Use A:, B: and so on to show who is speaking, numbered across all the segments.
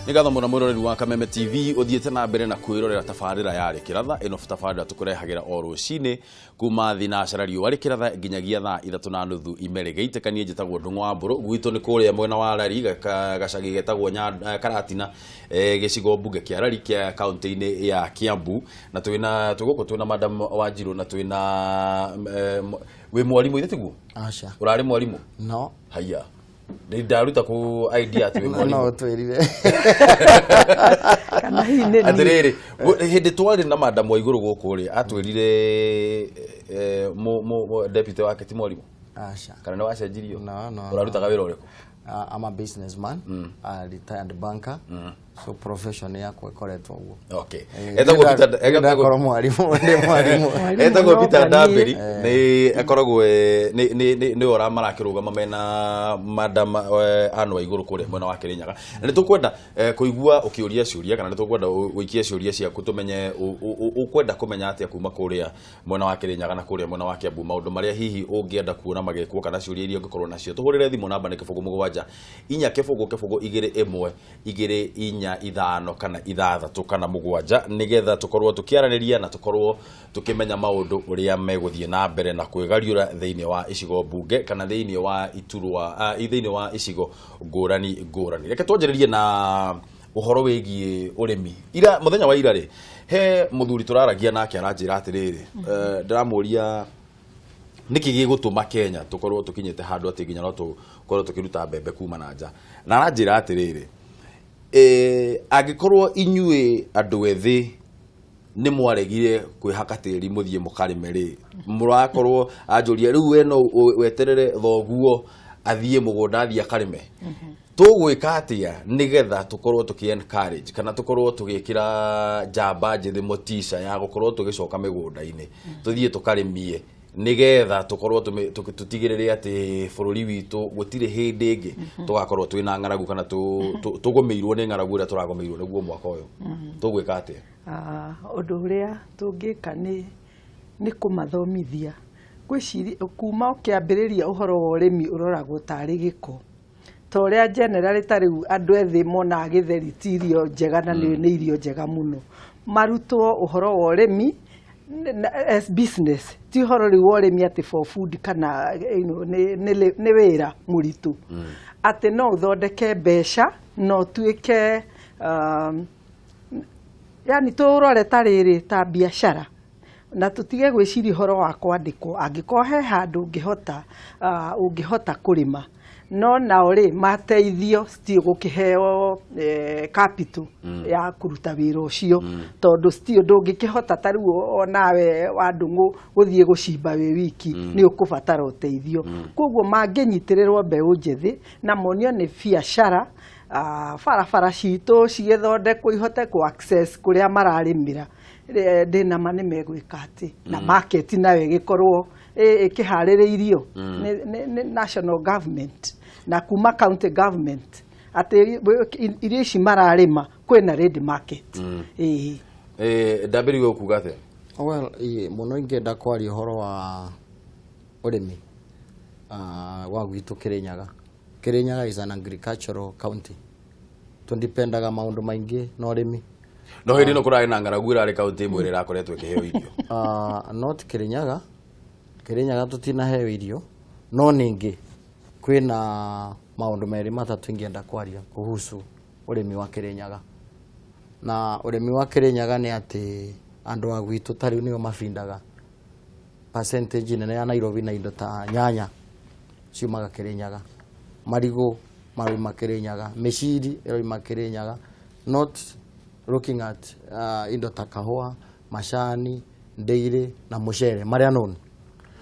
A: Nigatho muna mwiroreri wa Kameme TV uthiete na mbere na kwirorera tabarira ya Rikiratha ino tabarira tukurehagera o rucini kuma thinacara riũa Rikiratha nginyagia thaa 3:30 imerege itekanie njitagwo Ndung'u wa Mburu gwitu ni kuria mwena wa Rari gacagi getagwo Karatina gicigo mbunge kia Rari kia kaunti-ini ya Kiambu na twina madam Wanjiru na twina we mwalimu ithetiguo
B: acha
A: urari mwalimu
B: no
A: haya ndaruta ku idea ati we mwalimu
B: no twirire
C: kana hine
A: atiriri hindi twari na madam wa iguru guku ri atwirire deputy wake ti mwalimu
B: acha
A: kana ni wacenjirio
B: no
A: urarutaga wira uriku
B: I'm a businessman, a retired banker, so profession yako ikoretwo uguo.
A: Okay. Etagwo Peter Ndambiri ni akoragwo ni ora marakirũgama mena madam anwa iguru kure mwena wa Kĩrinyaga. Na nitukwenda kuigua ukiuria ciuria kana nitukwenda wikie ciuria ciaku tumenye ukwenda kumenya atia kuma kuria mwena wa Kĩrinyaga na kuria mwena wa Kiambu maundu maria hihi ungienda kuona magekwo kana ciuria iria ungikorwo nacio tuhurire thimu namba ni 07 inya kifungo 21 2 5 kana 6 kana 7 nigetha tukorwo tukiaraniria na tukorwo tukimenya maundu uria meguthie na mbere na kwigariura thiini wa icigo mbunge kana thiini wa iturwa thiini wa icigo ngurani. Reke twanjiririe na uhoro wigie urimi ira muthenya wa ira ri he muthuri turaragia nake aranjira atiriri ndiramuria niki gigutuma Kenya tukorwo tukinyete handu ati nginya no tukorwo tukiruta mbembe kuma na nja na aranjira atiriri agikorwo inyue andu ethi ni mwaregire kwihaka tiri muthie mukarime ri murakorwo anjuria riu we no weterere thoguo athie mugunda athie akarime tugwika atia nigetha tukorwo tuki encourage kana tukorwo tugikira jamba njithi motisha ya gukorwo tugicoka migunda-ini tuthie tukarimie nigetha tukorwo tutigirire ati bururi witu gutire hindi ingi tugakorwo twina ngaragu kana tugomeirwo ni ngaragu ira turagomeirwo niguo mwaka uyu tugwika ati
C: undu uria tungika ni kumathomithia gwiciri kuma ukiambiriria uhoro wa urimi uroragwo tari giko to uria general tariu andu ethi mona githeri tirio njega na ni irio njega muno marutwo uhoro wa urimi as business ti horo ri wore mi ati for food kana ni wira muritu ati no uthondeke besha no tuike yani turore tariri ta biashara na tutige gwiciri horo wa kwandiko angikohe handu ungihota kurima no na uri mateithio stio gukiheo capital ya kuruta wira ucio tondu stio ndungikihota tariu onawe wa Ndung'u guthie gucimba we wiki ni ukubatara uteithio koguo manginyitirerwo mbeu njethi na monio ni biashara farafara citu cigithondekwo ihote ku access kuria mararimira ndina mane megwika ati na market nawe gikorwo ikihaririirio ni national government na kuma county government ati irio ici mararima kwina ready market
A: Ndambiri we kuga atia
B: well muno ingenda kwaria horo wa urimi wa gwitu Kĩrinyaga is an agricultural county tundipendaga maundu maingi no urimi
A: no hindi no kurari na ngaragu irari kaunti imwe ira koretwo ikiheo irio
B: not Kĩrinyaga tutinaheo irio no ningi kwina maundu meri matatu ingenda kwaria kuhusu urimi wa Kĩrinyaga na urimi wa Kĩrinyaga ni ati andu agwitu tari nio mafindaga percentage nene ya Nairobi na indo ta nyanya ciumaga Kĩrinyaga marigo marima Kĩrinyaga meciri irima Kĩrinyaga not looking at indo ta kahua mashani ndeire na mucere maria known.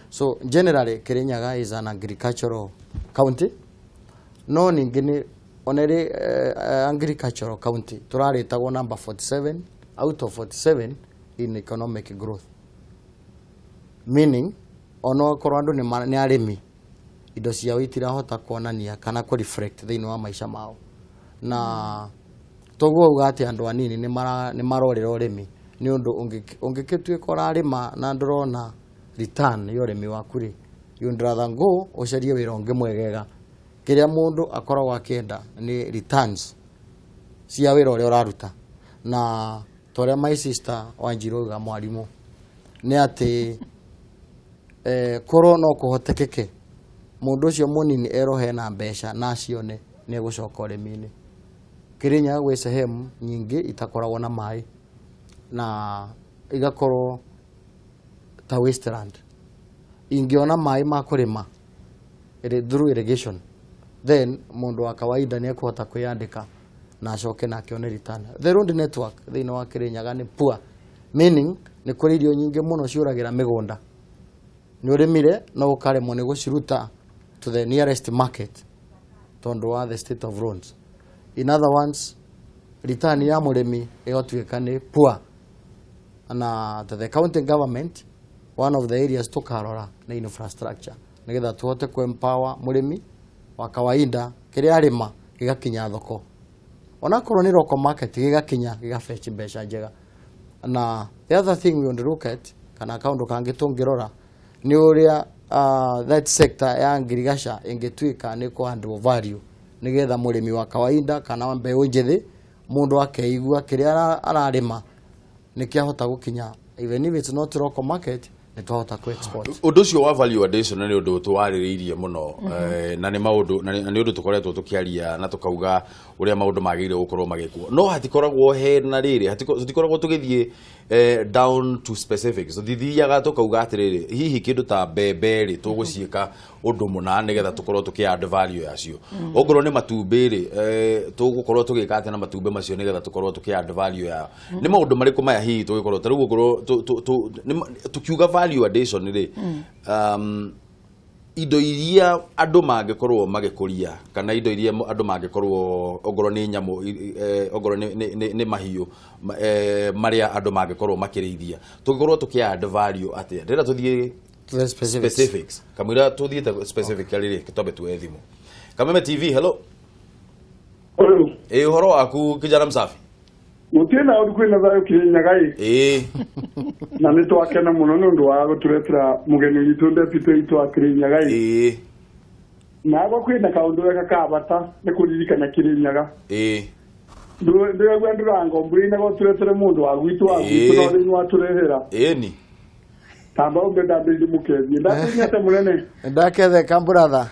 B: So generally Kĩrinyaga is an agricultural county no ningine onere agricultural county turaritagwo number 47 out of 47 in economic growth, meaning ono korwo andu ni arimi indo ciao itirahota kuonania kana ku reflect thiini wa maisha mao na toguo uga ati andu anini ni marorera urimi ni undu ungikituika urarima na ndurona return yo urimi waku ri you'd rather go ucarie wira ungi mwegega kiria mundu akoragwo akienda ni returns cia wĩra ũrĩa ũraruta na tũrĩa my sister Wanjiru auga mwarimũ nĩ atĩ korwo no kũhotekeke mũndũ ũcio mũnini erohe na mbeca na acione nĩ egũcoka ũrĩmi-inĩ. Kirinyaga gwĩ sehemu nyingĩ itakoragwo na maĩ na igakorwo ta wasteland. Ingĩona maĩ ma kũrĩma through irrigation, then mũndũ wa kawaida nĩ ekũhota kwĩyandĩka na acoke na akione return. The road network thĩinĩ wa Kirinyaga nĩ poor, meaning nĩ kũrĩ irio nyingĩ mũno ciũragĩra mĩgũnda. Nĩ ũrĩmire no ũkaremwo nĩ gũciruta to the nearest market tondũ wa the state of roads. In other words, return ya mũrĩmi ĩgatuĩka nĩ poor. Na the county government, one of the areas tũkarora nĩ infrastructure nĩgetha tũhote kũ-empower mũrĩmi wa kawaida kĩrĩa arĩma gĩgakinya thoko. Onakorwo nĩ local market gĩgakinya gĩgafetch mbeca njega. Na the other thing we want to look at kana kaũndũ kangĩ tũngĩrora nĩ ũrĩa that sector ya ngirigasha ĩngĩtuĩka nĩ kũ-handle value nĩgetha mũrĩmi wa kawaida kana mbeũ njĩthĩ mũndũ akeigua kĩrĩa ararĩma nĩkĩahota gũkinya even if it's not local market nĩ twahota ku export.
A: Ũndũ ũcio wa value addition nĩ ũndũ tũwarĩrĩirie mũno na nĩ maũndũ na nĩ ũndũ tũkoretwo tũkĩaria na tũkauga ũrĩa maũndũ magĩrĩire gũkorwo magĩkwo. No hatikoragwo he na rĩrĩ hatikoragwo tũgĩthiĩ down to specifics. Thithiaga tũkauga atĩrĩrĩ hihi kĩndũ ta mbembe rĩ tũgũciĩka ũndũ mũna nĩgetha tũkorwo tũkĩ-add value yacio. Ongorwo nĩ matumbĩ rĩ tũgũkorwo tũgĩka atĩ na matumbĩ macio nĩgetha tũkorwo tũkĩ-add value yao. Nĩ maũndũ marĩkũ maya hihi tũgĩkorwo ta rĩu ũkorwo tũkiuga value addition rĩ indo iria andũ mangĩkorwo magĩkũria kana indo iria andũ mangĩkorwo ongorwo nĩ nyamũ ongorwo nĩ mahiũ marĩa andũ mangĩkorwo makĩrĩithia tũgĩkorwo tũkĩ-add value atĩa ndĩra tũthiĩ specifics kamwĩra tũthiĩte specific rĩrĩ tũtambe tuwe thimũ. Kameme TV, hello. Ũhoro waku kijana msafi?
D: Mutina ukwenda zayo Kirinyaga na nĩ twakena mũno nĩ ũndũ wa gũtũretera mũgeni witũ deputy witũ wa Kirinyaga na kwĩna kaũndũ wega ka bata nĩ kũririkana Kirinyaga ndĩragwa ndĩrangombũrĩ na gũtũretera mũndũ wa gwitũ no thĩinĩ wa tũrehera
A: ni
D: tamba Ndambiri mũkethie ndakinyete mũnene
B: ndaketheka brother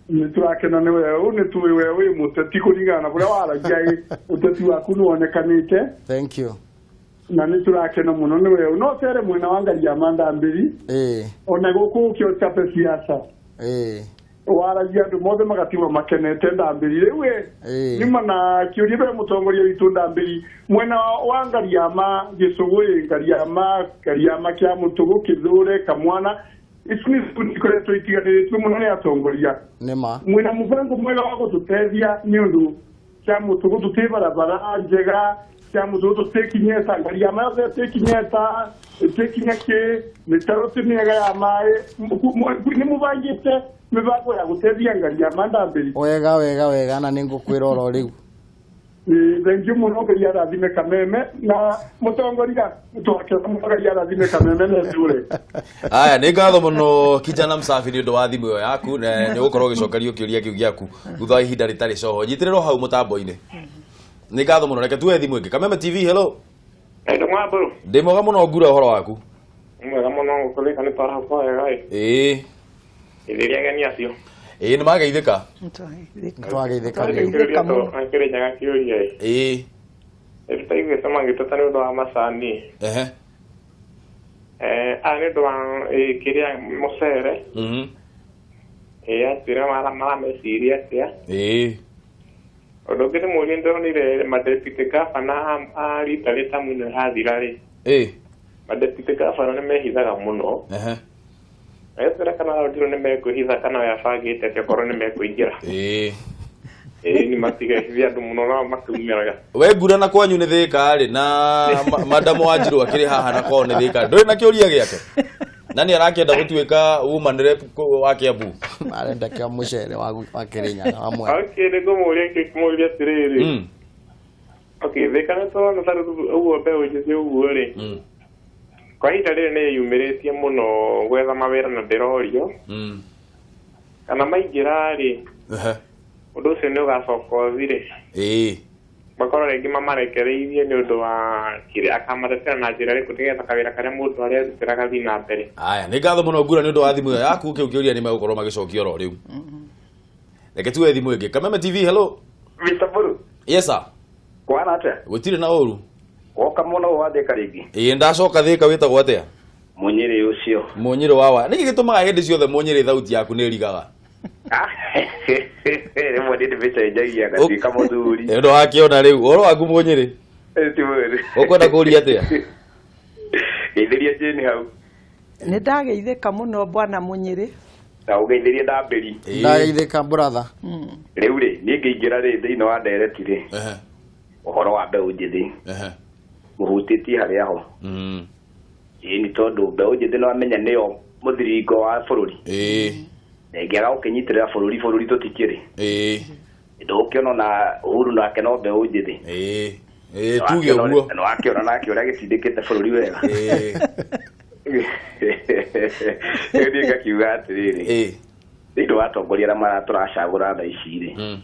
D: nĩ turakena nĩ wewe nĩ tuwe wewe mũteti kũringana na kũrĩa waragia ũteti waku nĩ wonekanĩte.
B: Thank you.
D: Na nĩ turakena mũno nĩ wewe no cere mwena wa Ndambiri ona gũkũ ũkĩo chape siasa waragia andũ mothe magatiwa makenete Ndambiri rĩu nyuma na kĩũria be mũtongoria witũ Ndambiri mwena wa Gĩcũgũ Ngariama kĩa Mũtũgũ Kĩthũre Kamwana isikukoretwo itiganĩrĩtwo mũno nĩ atongoria mwena mũbango mwega wa gũtũteithia nĩ ũndũ kĩa Mũtũgũ tũtĩ barabara njega kĩa Mũtũgũ tũtĩkinyeta Ngariama yothe tũtĩkinyeta tũtĩkinyeke mĩtaro mĩega ya maĩ nĩ mũbangĩte mĩbango ya gũteithia Ngariama Ndambiri
B: wega na nĩ ngũkwĩra oro rĩu.
D: Thank you mũno Ngai arathime Kameme na mũtongoria twakena Ngai arathime Kameme na ndure.
A: Aya nĩ ngatho mũno kijana msafi nĩ ũndũ wa thimũ ĩyo yaku na nĩ ũgũkorwo ũgĩcokerio kĩũria kĩu gĩaku thutha wa ihinda rĩtarĩ coho. Nyitĩrĩrwo hau mũtambo-inĩ. Nĩ ngatho mũno reke tuwe thimũ ĩngĩ. Kameme TV, hello. Ndĩ mwega mũno ngura ũhoro waku?
E: Mwega mũno ngũkũrĩka nĩ paraho wega itheria gani acio
A: nĩ mageithĩka
B: twageithĩka
E: Kirinyaga kĩũria tũtaiguĩte magĩteta nĩ ũndũ wa macani nĩ ũndũ wa kĩrĩa mũcere atwĩra marameciria atĩa ũndũ ũngĩ nĩmũrie ndĩronire madepute gavana a rita rĩtamu nĩ hathira rĩ madepute gavana nĩ mehithaga mũno Etera kana Wanjiru nĩ mekwĩhitha kana yabangĩte atĩ korwo nĩ mekwĩingĩra nĩ matigehithia andũ mũno na makumĩraga.
A: We ngurana kwanyu nĩ thĩka rĩ na madam Wanjiru akĩrĩ haha na kwao nĩ thĩka ndũrĩ na kĩũria gĩake na nĩ arakĩenda gũtuĩka woman rep wa Kiambu
B: arenda kĩa mũcere wa Kirinyaga hamwe.
E: Okay nĩ ngũmũria atĩrĩrĩ thĩka nĩ tondũ tarĩ ũguo mbeũ njĩthĩ ũguo rĩ kwa ihinda rĩrĩ nĩ yumĩrĩtie mũno gwetha mawĩra na ndĩrorio kana maingĩra rĩ ũndũ ũcio nĩ ũgacoka ũthire bakorwo rĩngĩ mamarekereirie nĩ ũndũ wa kĩrĩa akamatetera na njĩra ĩrĩkũ nĩgetha kawĩra karĩa mũndũ arerutĩra gathiĩ na mbere.
A: Aya nĩ ngatho mũno Ngura nĩ ũndũ wa thimũ ĩyo yaku ũkĩũria nĩ megũkorwo magĩcokia oro rĩu. Reke tuwe thimũ ĩngĩ. Kameme TV, hello.
F: Mr. Buru.
A: Yes sir.
F: Kwana atĩa?
A: Gũtirĩ na ũru.
F: Woka mũno wathĩka rĩngĩ.
A: Ĩĩ ndacoka thĩka wĩtagwo atĩa?
F: Mũnyĩrĩ ũcio.
A: Mũnyĩrĩ wawa. Nĩkĩ gĩtũmaga hĩndĩ ciothe Mũnyĩrĩ thauti yaku nĩ ĩrigaga?
F: Rĩmwe ndĩmĩcenjagia ngatuĩka mũthuri.
A: Nĩ ũndũ wakĩona rĩu ũhoro waku Mũnyĩrĩ? Ũkwenda kũũria atĩa?
F: Geithĩria Jane hau.
C: Nĩ ndageithĩka mũno bwana Mũnyĩrĩ.
F: Na ũgeithĩrie Ndambiri.
B: Ndageithĩka brother.
F: Rĩu rĩ niĩ ngĩingĩra rĩ thĩinĩ wa ndereti rĩ. Ũhoro wa mbeũ njĩthĩ. Mũhutĩtie harĩa ho. Ĩĩ nĩ tondũ mbeũ njĩthĩ no amenya nĩyo mũthiringo wa bũrũri. Na ĩngĩaga gũkĩnyitĩrĩra bũrũri tũtikĩrĩ. Ndũgũkĩona na Uhuru nake no mbeũ njĩthĩ.
A: Tuge ũguo.
F: Na wakĩona nake ũrĩa gĩtindĩkĩte bũrũri wega. Nĩ ngakiuga atĩrĩrĩ. Thĩinĩ wa atongoria arĩa maratũracagũra thaa ici rĩ.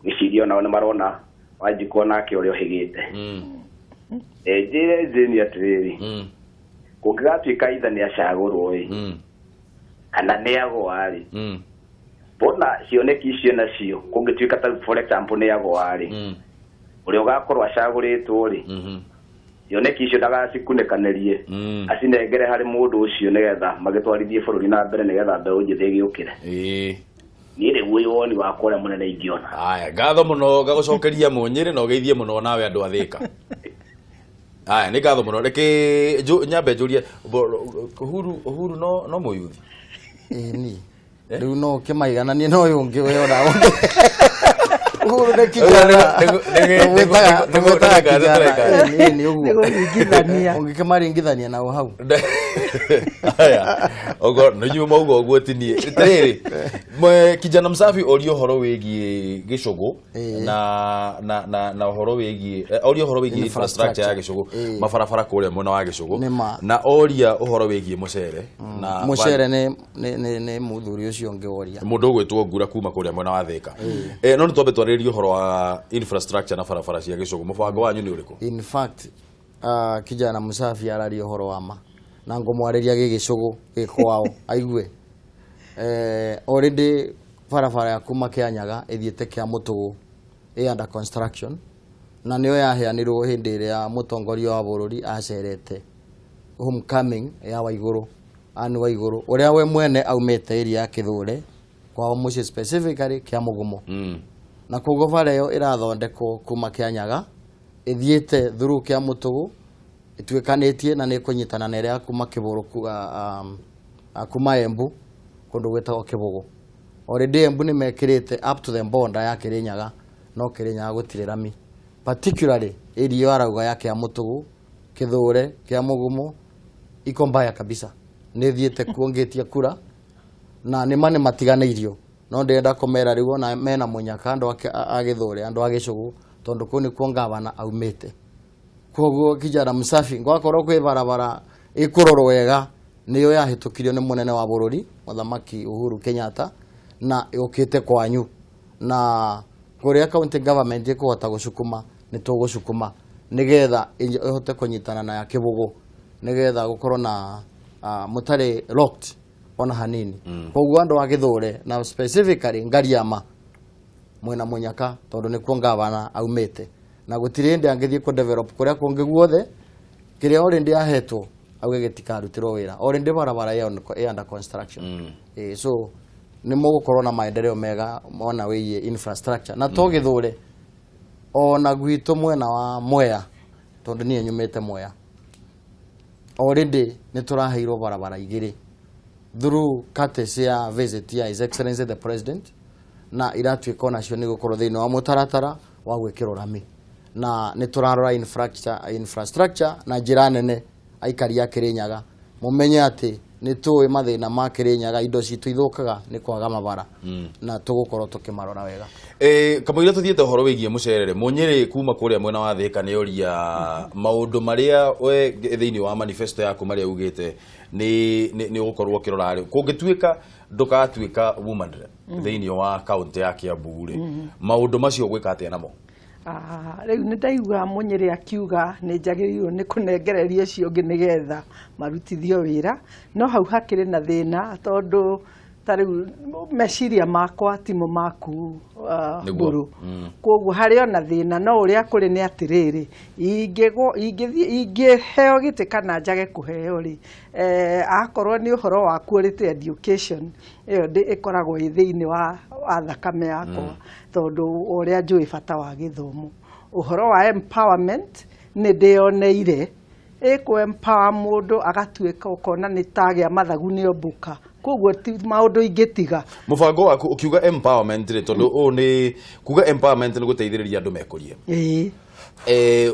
F: Gĩciria onao nĩ marona Wanjiru nake ũrĩa ũhĩgĩte. Njĩre Jane atĩrĩrĩ. Kũngĩgatuĩka itha nĩ acagũrwo ĩ. Kana nĩ agũa rĩ. Bona cioneki icio nacio kũngĩtuĩka ta for example nĩ agũa rĩ. Ũrĩa ũgakorwo acagũrĩtwo rĩ. Cioneki icio ndagacikunĩkanĩrie. Acinengere harĩ mũndũ ũcio nĩgetha magĩtwarithie bũrũri na mbere nĩgetha mbeũ njĩthĩ ĩgĩũkĩre. Niĩ rĩu ũyũ woni wakwa ũrĩa mũnene ingĩona.
A: Aya ngatho mũno gagũcokeria Mũnyĩrĩ na ũgeithie mũno nawe andũ a Thĩka. Aya nĩ ngatho mũno reke nyambe njũrie Uhuru no mũyuthi.
B: Ni rĩu no ũkĩmaigananie no ũyũ ũngĩ wĩona Uhuru nĩ kijana ũngĩkĩmaringithania nao hau.
A: Aya ogo nĩ nyuma ugo ũguo tinie rĩrĩ kijana msafi orio horo wĩgiĩ gĩcũgũ na horo wĩgiĩ infrastructure ya gĩcũgũ mabarabara kũrĩa mwena wa gĩcũgũ na oria ũhoro wĩgiĩ mũcere
B: na mũcere nĩ mũthuri ũcio ũngĩ oria
A: mũndũ ũgwĩtwo Ngura kuma kũrĩa mwena wa Thĩka. No nĩ twambe twarĩrĩrie ũhoro wa infrastructure na barabara cia gĩcũgũ mũbango wanyu nĩ ũrĩkũ?
B: In fact kijana msafi araria ũhoro wa ma na ngũmwarĩria gĩgĩcũgũ gĩkwao aigue. Already barabara ya kuma Kĩanyaga ĩthiĩte Kĩamũtũgũ under construction na nĩyo yaheanirwo hĩndĩ ĩrĩa mũtongoria wa bũrũri acerete homecoming ya Waigũrũ Anne Waigũrũ ũrĩa we mwene aumĩte area ya Kĩthũre kwao mũciĩ specifically Kĩamũgumo. Na koguo bara ĩyo ĩrathondekwo kuma Kĩanyaga ĩthiĩte through Kĩamũtũgũ ituĩkanĩtie na nĩ kũnyitana na ĩrĩa kuma Kĩbũgũ kuma Embu kũndũ gwĩtagwo Kĩbũgũ. Already Embu nĩ mekĩrĩte up to the border ya Kĩrinyaga no Kĩrinyaga gũtirĩ rami particularly area arauga ya Kĩamũtũgũ Kĩthũre Kĩamũgumo iko mbaya kabisa nĩ thiĩte kuongĩtie kura na nĩ matiganĩirio no ndĩrenda kũmera rĩu ona mena mũnyaka andũ a Gĩthũre andũ a gĩcũgũ tondũ kũu nĩkuo Ngavana aumĩte. Koguo kijana msafi ngwakorwo kwĩ barabara ĩkũrorwo wega nĩyo yahĩtũkirio nĩ mũnene wa bũrũri Mũthamaki Uhuru Kenyatta na yũkĩte kwanyu na kũrĩa county government ĩkũhota gũcukuma nĩ tũgũcukuma nĩgetha ĩhote kũnyitana na ya Kĩbũgũ nĩgetha gũkorwo na mũtarĩ locked ona hanini. Koguo andũ a Gĩthũre na specifically Ngariama mwena mũnyaka tondũ nĩkuo Ngavana aumĩte na gũtirĩ hĩndĩ angĩthiĩ ku develop kũrĩa kũngĩ guothe kĩrĩa already ahetwo auge gĩtikarutirwo wĩra already barabara ĩyo under construction. So nĩ mũgũkorwo na maendeleo mega ona wĩgiĩ infrastructure na to Gĩthũre ona gwitũ mwena wa Mwea tondũ niĩ nyumĩte Mwea already nĩ tũraheirwo barabara igĩrĩ through courtesy ya visit ya His Excellency the President na iratuĩka onacio nĩ gũkorwo thĩinĩ wa mũtaratara wa gwĩkĩrwo rami na nĩ tũrarora infrastructure na njĩra nene aikari a Kĩrinyaga mũmenye atĩ nĩ tũĩ mathĩna ma Kĩrinyaga indo citũ ithũkaga nĩ kwaga mabara na tũgũkorwo tũkĩmarora wega.
A: Kamũira tũthiĩte ũhoro wĩgiĩ mũcere Mũnyĩrĩ kuma kũrĩa mwena wa Thĩka nĩ oria maũndũ marĩa we thĩinĩ wa manifesto yaku marĩa ugĩte nĩ ũgũkorwo ũkĩrora rĩ kũngĩtuĩka ndũgatuĩka woman thĩinĩ wa kaunti ya Kiambu rĩ maũndũ macio gwĩka atĩa namo?
C: Rĩu nĩ ndaigua Mũnyĩrĩ akiuga nĩ njagĩrĩirwo nĩ kũnengereria ũcio ũngĩ nĩgetha marutithio wĩra, no hau hakĩrĩ na thĩna tondũ ta rĩu meciria makwa timo maku Mbũrũ, koguo harĩ ona thĩna no ũrĩa kũrĩ nĩ atĩrĩrĩ, ingĩheo gĩtĩ kana njage kũheo rĩ, akorwo nĩ ũhoro wa quality education ĩyo ĩkoragwo ĩ thĩinĩ wa thakame yakwa tondũ ũrĩa njũĩ bata wa gĩthomo. Ũhoro wa empowerment nĩ ndĩoneire ĩkũ-empower mũndũ agatuĩka ũkona nĩ tagĩa mathagu nĩ ombũka, koguo maũndũ ingĩtiga.
A: Mũbango waku ũkiuga empowerment rĩ, tondũ ũũ nĩ kuga empowerment nĩ gũteithĩrĩria andũ mekũrie.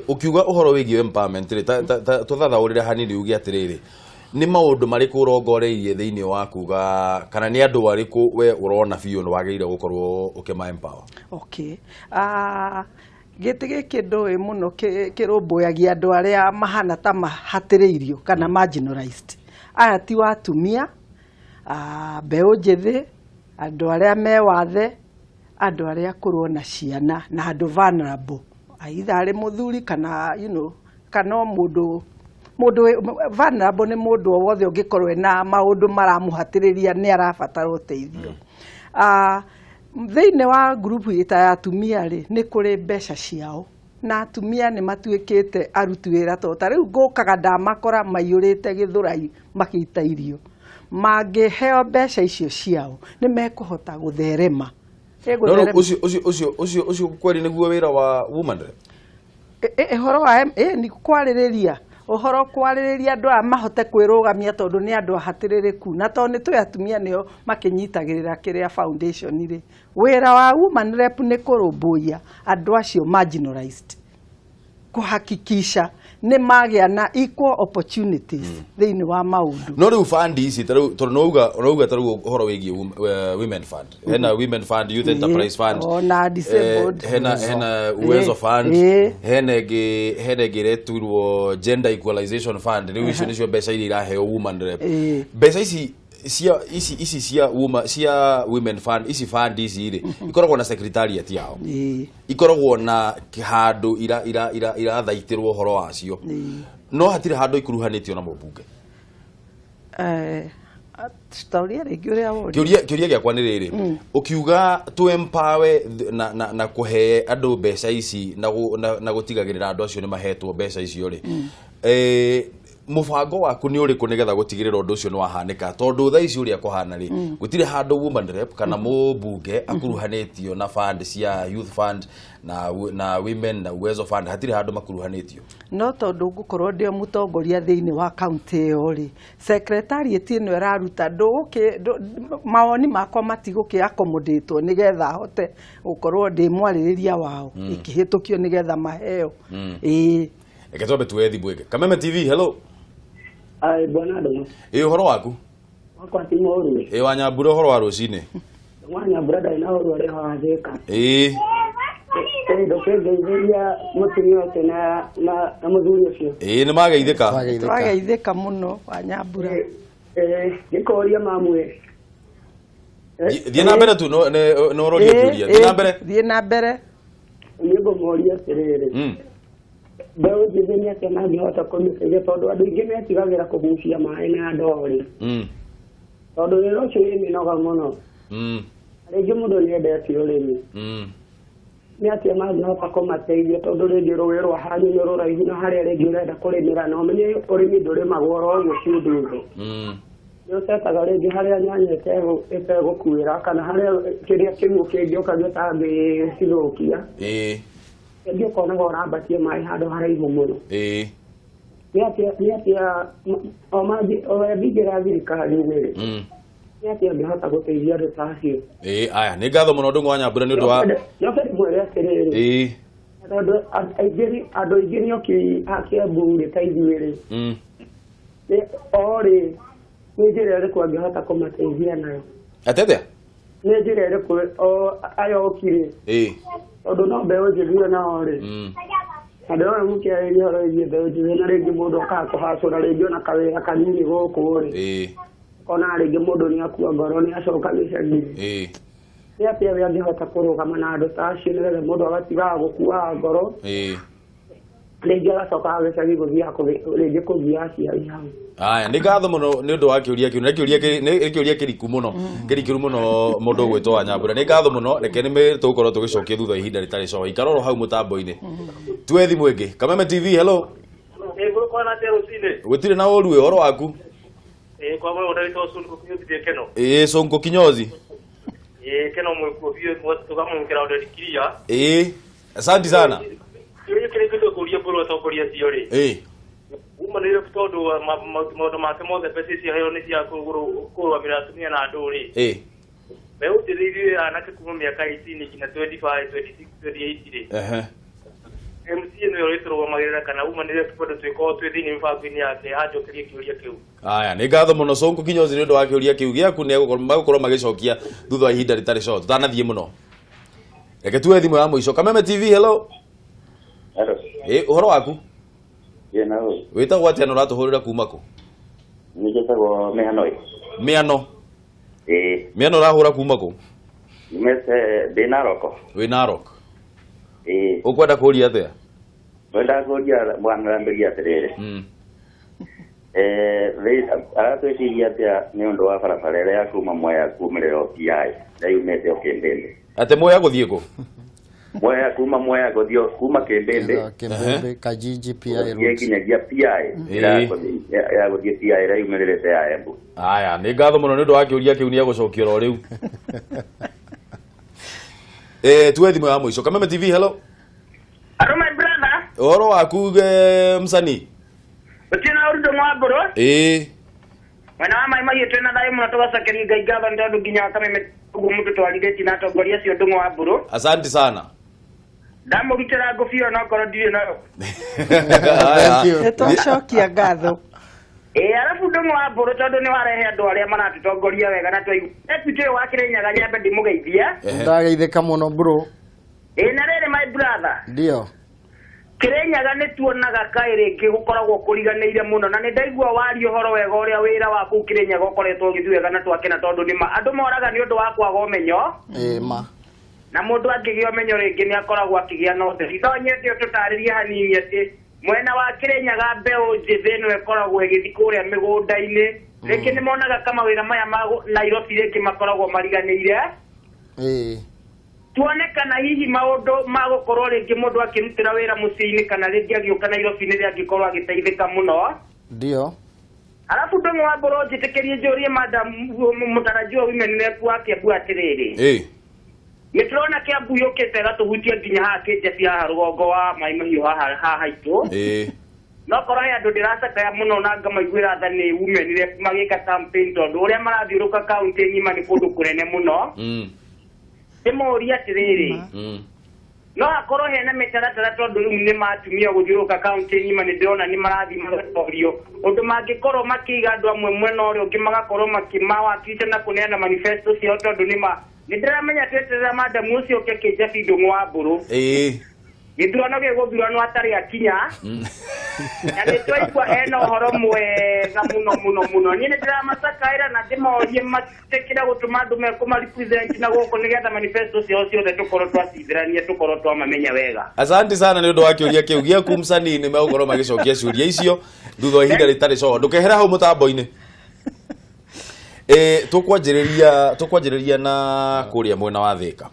A: Ũkiuga ũhoro wĩgiĩ empowerment rĩ, tũthathaũrĩre hanini uge atĩrĩrĩ, nĩ maũndũ marĩkũ ũrongoreirie thĩinĩ wa kuga kana nĩ andũ arĩkũ we ũrona biũ nĩ wagĩrĩire gũkorwo ũkĩma empower?
C: Gĩtĩ gĩkĩ ndũĩ mũno kĩrũmbũyagia andũ arĩa mahana ta mahatĩrĩirio kana marginalized. Aya ti wa atumia, mbeũ njĩthĩ, andũ arĩa me wathe, andũ arĩa akũrũ na ciana na andũ vulnerable. Aitha arĩ mũthuri kana kana mũndũ vulnerable nĩ mũndũ o wothe ũngĩkorwo na maũndũ maramũhatĩrĩria nĩ arabatara ũteithio. Thĩinĩ wa grupu ĩta ya atumia rĩ, nĩ kũrĩ mbeca ciao na atumia nĩ matuĩkĩte aruti wĩra tondũ ta rĩu ngũkaga ndamakora maiyũrĩte gĩthũrai makĩita irio, mangĩheo mbeca icio ciao nĩ mekũhota gũtherema.
A: Ũcio kweri nĩguo wĩra wa woman rep?
C: Ũhoro wa nĩ kwarĩrĩria, ũhoro kwarĩrĩria andũ aya mahote kwĩrũgamia tondũ nĩ andũ ahatĩrĩrĩku, na tondũ nĩ tũĩ atumia nĩo makĩnyitagĩrĩra kĩrĩa foundation rĩ. Wĩra wa woman rep nĩ kũrũmbũiya andũ acio marginalized, kũhakikisha nĩ magĩa na equal opportunities thĩinĩ wa maũndũ.
A: No rĩu fund ici tondũ nouga ta rĩu ũhoro wĩgiĩ women fund, hena women fund, youth enterprise fund,
C: na disabled,
A: hena uwezo fund, hena ĩngĩ ĩretwirwo gender equalization fund. Rĩu icio nĩcio mbeca iria iraheo woman rep. Mbeca ici cia women fund, ici fund ici rĩ, ikoragwo na secretariat yao, ikoragwo na handũ irathaitĩrwo ũhoro wacio, no hatirĩ handũ ikuruhanĩtio na mũmbunge. Kĩũria gĩakwa nĩ rĩrĩ, ũkiuga to empower na kũhe andũ mbeca ici na gũtigagĩrĩra andũ acio nĩ mahetwo mbeca icio rĩ, mũbango waku nĩ ũrĩkũ nĩgetha gũtigĩrĩra ũndũ ũcio nĩ wahanĩka? Tondũ thaa ici ũrĩa kũhana rĩ, gũtirĩ handũ woman rep kana mũmbunge akuruhanĩtio na fund cia youth fund na women na uwezo fund, hatirĩ handũ makuruhanĩtio.
C: No tondũ ngũkorwo ndĩ mũtongoria thĩinĩ wa kaunti ĩyo rĩ, secretariat ĩno ĩraruta mawoni makwa matigũkĩ accommodate nĩgetha hote gũkorwo ndĩ mwarĩrĩria wao ikĩhĩtũkio nĩgetha maheo.
A: Reke twambe tuoye thimũ ĩngĩ. Kameme TV, hello.
G: Bwana Ndung'u.
A: Ũhoro waku?
G: Wakwa ti mũru.
A: Wanyambura ũhoro wa rũcinĩ?
G: Wanyambura ndarĩ na ũhoro ũrĩa wathĩka.
C: Ndũkĩngeithĩria
G: mũtumia ũcio na mũthuri ũcio.
A: Nĩ mageithĩka.
C: Twageithĩka mũno Wanyambura.
G: Gĩkoria mamwe.
A: Thiĩ na mbere tu no ũroria kĩũria. Thiĩ na mbere.
C: Thiĩ na mbere.
G: Nĩ ngũmũria atĩrĩrĩ. Mbeũ njĩthĩ nĩ atĩa mangĩhota kũmĩteithia tondũ andũ aingĩ metigagĩra kũgucia maĩ na ndori. Tondũ wĩra ũcio wĩ mĩnoga mũno. Rĩngĩ mũndũ nĩ endete ũrĩmi. Nĩ atĩa mangĩhota kũmateithia tondũ rĩngĩ rũĩ rwa hanyu nĩ rũraihu na harĩa rĩngĩ ũrenda kũrĩmĩra na ũmenye ũrĩmi ndũrĩmagwo oro ũguo ciũndũ. Nĩ ũtetaga rĩngĩ harĩa nyanya ĩtegũkuĩra kana harĩa kĩrĩa kĩmwe kĩngĩũka gĩtangĩcithũkia. Ndio konaga ũrambatie maĩ handũ haraihu mũno. Nĩ atĩa mbingĩra thirikari-inĩ rĩ, nĩ atĩa angĩhota gũteithia andũ ta acio.
A: Aya nĩ ngatho mũno Ndung'u Wanyambura nĩ ũndũ wa
G: njoke ndĩmwĩre atĩrĩrĩ, tondũ andũ aingĩ nĩoki a Kiambu rĩ ta ithuĩ rĩ, rĩ nĩ njĩra ĩrĩkũ angĩhota kũmateithia nayo?
A: Atete?
G: Nĩ njĩra ĩrĩkũ ayokire? Tondũ no mbeũ njĩthĩ nao rĩ, andũ aya mũkĩarĩria ũhoro wĩgiĩ mbeũ njĩthĩ na rĩngĩ mũndũ akaga kũhacũra rĩngĩ ona kawĩra kanini gũkũ rĩ, ona rĩngĩ mũndũ nĩ akua ngoro nĩ acoka gĩcagi. nĩ atĩa we angĩhota kũrũgama na andũ ta acio nĩgetha mũndũ agatigaga gũkuaga ngoro rĩngĩ agacoka agĩcagi rĩngĩ kũgia aciari hau.
A: Aya nĩ ngatho mũno nĩ ũndũ wa kĩũria kĩu, nĩ kĩũria kĩriku mũno mũndũ ũgwĩtwo Wanyambura. Nĩ ngatho mũno, reke nĩ tũgũkorwo tũgĩcokia thutha ihinda rĩtarĩ coa. Ikaroro hau mũtambo-inĩ tuwe thimũ ĩngĩ. Kameme TV, hello. Gũtirĩ na ũru, ũhoro waku? Sonko kinyozi. Asante sana.
H: Umanire tondu maundu make mothe pesa cia heo ni cia kũrũgamĩrĩra atumia na ndũrĩ. Meũtĩrĩirie anake kuma mĩaka 18 nginya 25, 26, 28 MC nĩ ũrĩtũrũgamagĩrĩra kana umanire tũkorwo twĩkorwo twĩ thĩinĩ mĩbango-inĩ yake anjokerie kĩũria kĩu. Aya
A: nĩ ngatho mũno Sonko kinyozi nĩ ũndũ wa kĩũria kĩu gĩaku magũkorwo magĩcokia thutha wa ihinda rĩtarĩ coa tũtanathiĩ mũno. Reke tuwe thimũ ya mũico. Kameme TV, hello.
I: Hello.
A: Ũhoro waku?
I: Yena oi.
A: Wĩtagwo atĩa na ũratũhũrĩra kuma kũ?
I: Nĩnjĩtagwo Mĩhano.
A: Mĩhano? Mĩhano ũrahũra kuma kũ?
I: Nyumĩte ndĩ Narok.
A: Wĩ Narok? Ũkwenda kũũria atĩa?
I: Ngwenda kũũria Bwana Ndambiri atĩrĩrĩ. Aratwĩciria atĩa nĩ ũndũ wa barabara ĩrĩa ya kuma Mwea kumĩrĩra OPI na yumĩte o Kĩmbĩmbĩ.
A: Atĩ Mwea gũthiĩ kũ?
I: Mwea kuma Mwea gũthiĩ kuma Kĩmbĩmbĩ.
B: Kĩmbĩmbĩ Kajiji PI.
I: Nginyagia PI. Ya gũthiĩ PI ĩrĩa yumĩrĩrĩte ya Embu.
A: Aya nĩ ngatho mũno nĩ ũndũ wa kĩũria kĩu nĩ egũcokio oro rĩu. Tuwe thimũ ya mũico. Kameme TV, hello.
J: Hello my brother.
A: Ũhoro waku msanii?
J: Utina urudo mwaburo? Mwana wa maimagi twena thai muno tugacakĩria Ngai ngatho nĩ tondũ nginya Kameme ũguo mũndũ twarithĩtie na atongoria acio Ndung'u wa mburu.
A: Asante sana.
J: Ndamũrutĩra ngũbia no korwo ndirĩ nayo.
C: Nĩtwacokia ngatho.
J: Arabu Ndung'u wa mburu tondũ nĩ warehe andũ arĩa maratũtongoria wega na twaigua. Deputy wa Kirinyaga nyambe ndĩmũgeithie.
B: Ndageithĩka mũno bro.
J: Na rĩrĩ my brother.
B: Ndio.
J: Kirinyaga nĩ tuonaga kaĩ rĩngĩ gũkoragwo kũriganĩire mũno na nĩ ndaigua wario horo wega ũrĩa wĩra wa kũu Kirinyaga ũkoretwo ũgĩthiĩ wega na twakena tondũ nĩ andũ moraga nĩ ũndũ wa kwaga ũmenyo. Na mũndũ angĩgĩa ũmenyo rĩngĩ nĩ akoragwo akĩgĩa na ũtheri. No nyende ũtũtarĩrie hanini atĩ mwena wa Kirinyaga mbeũ njĩthĩ ĩno ĩkoragwo ĩgĩthiĩ kũrĩa mĩgũnda-inĩ. Rĩngĩ nĩ monaga kama wĩra maya ma Nairobi rĩngĩ makoragwo mariganĩire. Tuonekana hihi maũndũ ma gũkorwo rĩngĩ mũndũ akĩrutĩra wĩra mũciĩ-inĩ kana rĩngĩ agĩũka Nairobi nĩ angĩkorwo agĩteithĩka mũno.
B: Ndio.
J: Arabu Ndung'u wa mburu njĩtĩkĩrie njũrie madam mũtarajiwa women rep wa Kiambu atĩrĩrĩ. Nĩtũrona Kiambu yũkĩte gatũhutie nginya haha Kĩnjabi haha rũgongo wa Maĩ Mahiũ haha haitũ. No korwo he andũ ndĩracakaya mũno na ngamaiguĩra tha nĩ women rep magĩka campaign tondũ ũrĩa marathiũrũka kaũntĩ ng'ima nĩ kũndũ kũnene mũno. Ndĩmoria atĩrĩrĩ. No akorwo hena mĩtaratara tondũ rĩu nĩ matumia gũthiũrũka kaũntĩ ng'ima nĩ ndĩrona nĩ marathiĩ magatorio. Ũndũ mangĩkorwo makĩiga andũ amwe mwena ũrĩa ũngĩ magakorwo makĩmawakilisha na kũneana manifesto ciao tondũ nĩ ndĩramenya tweterera madamu ũcio ũke Kĩnjabi Ndung'u wa mburu. Gĩthurano gĩgũthurano atarĩ akinya. Na nĩ twaigua hena ũhoro mwega mũno. Niĩ nĩ ndĩramacakaĩra na ndĩmorie matekĩra gũtũma andũ mekũmarepresent na gũkũ nĩgetha manifesto ciao ciothe tũkorwo twacithĩrania tũkorwo twamamenya wega.
A: Asante sana nĩ ũndũ wa kĩũria kĩu gĩaku msanii nĩ megũkorwo magĩcokia ciũria icio thutha wa ihinda rĩtarĩ coa. Ndũkehera hau mũtambo-inĩ. Tũkwanjĩrĩria na kũrĩa mwena wa Thĩka.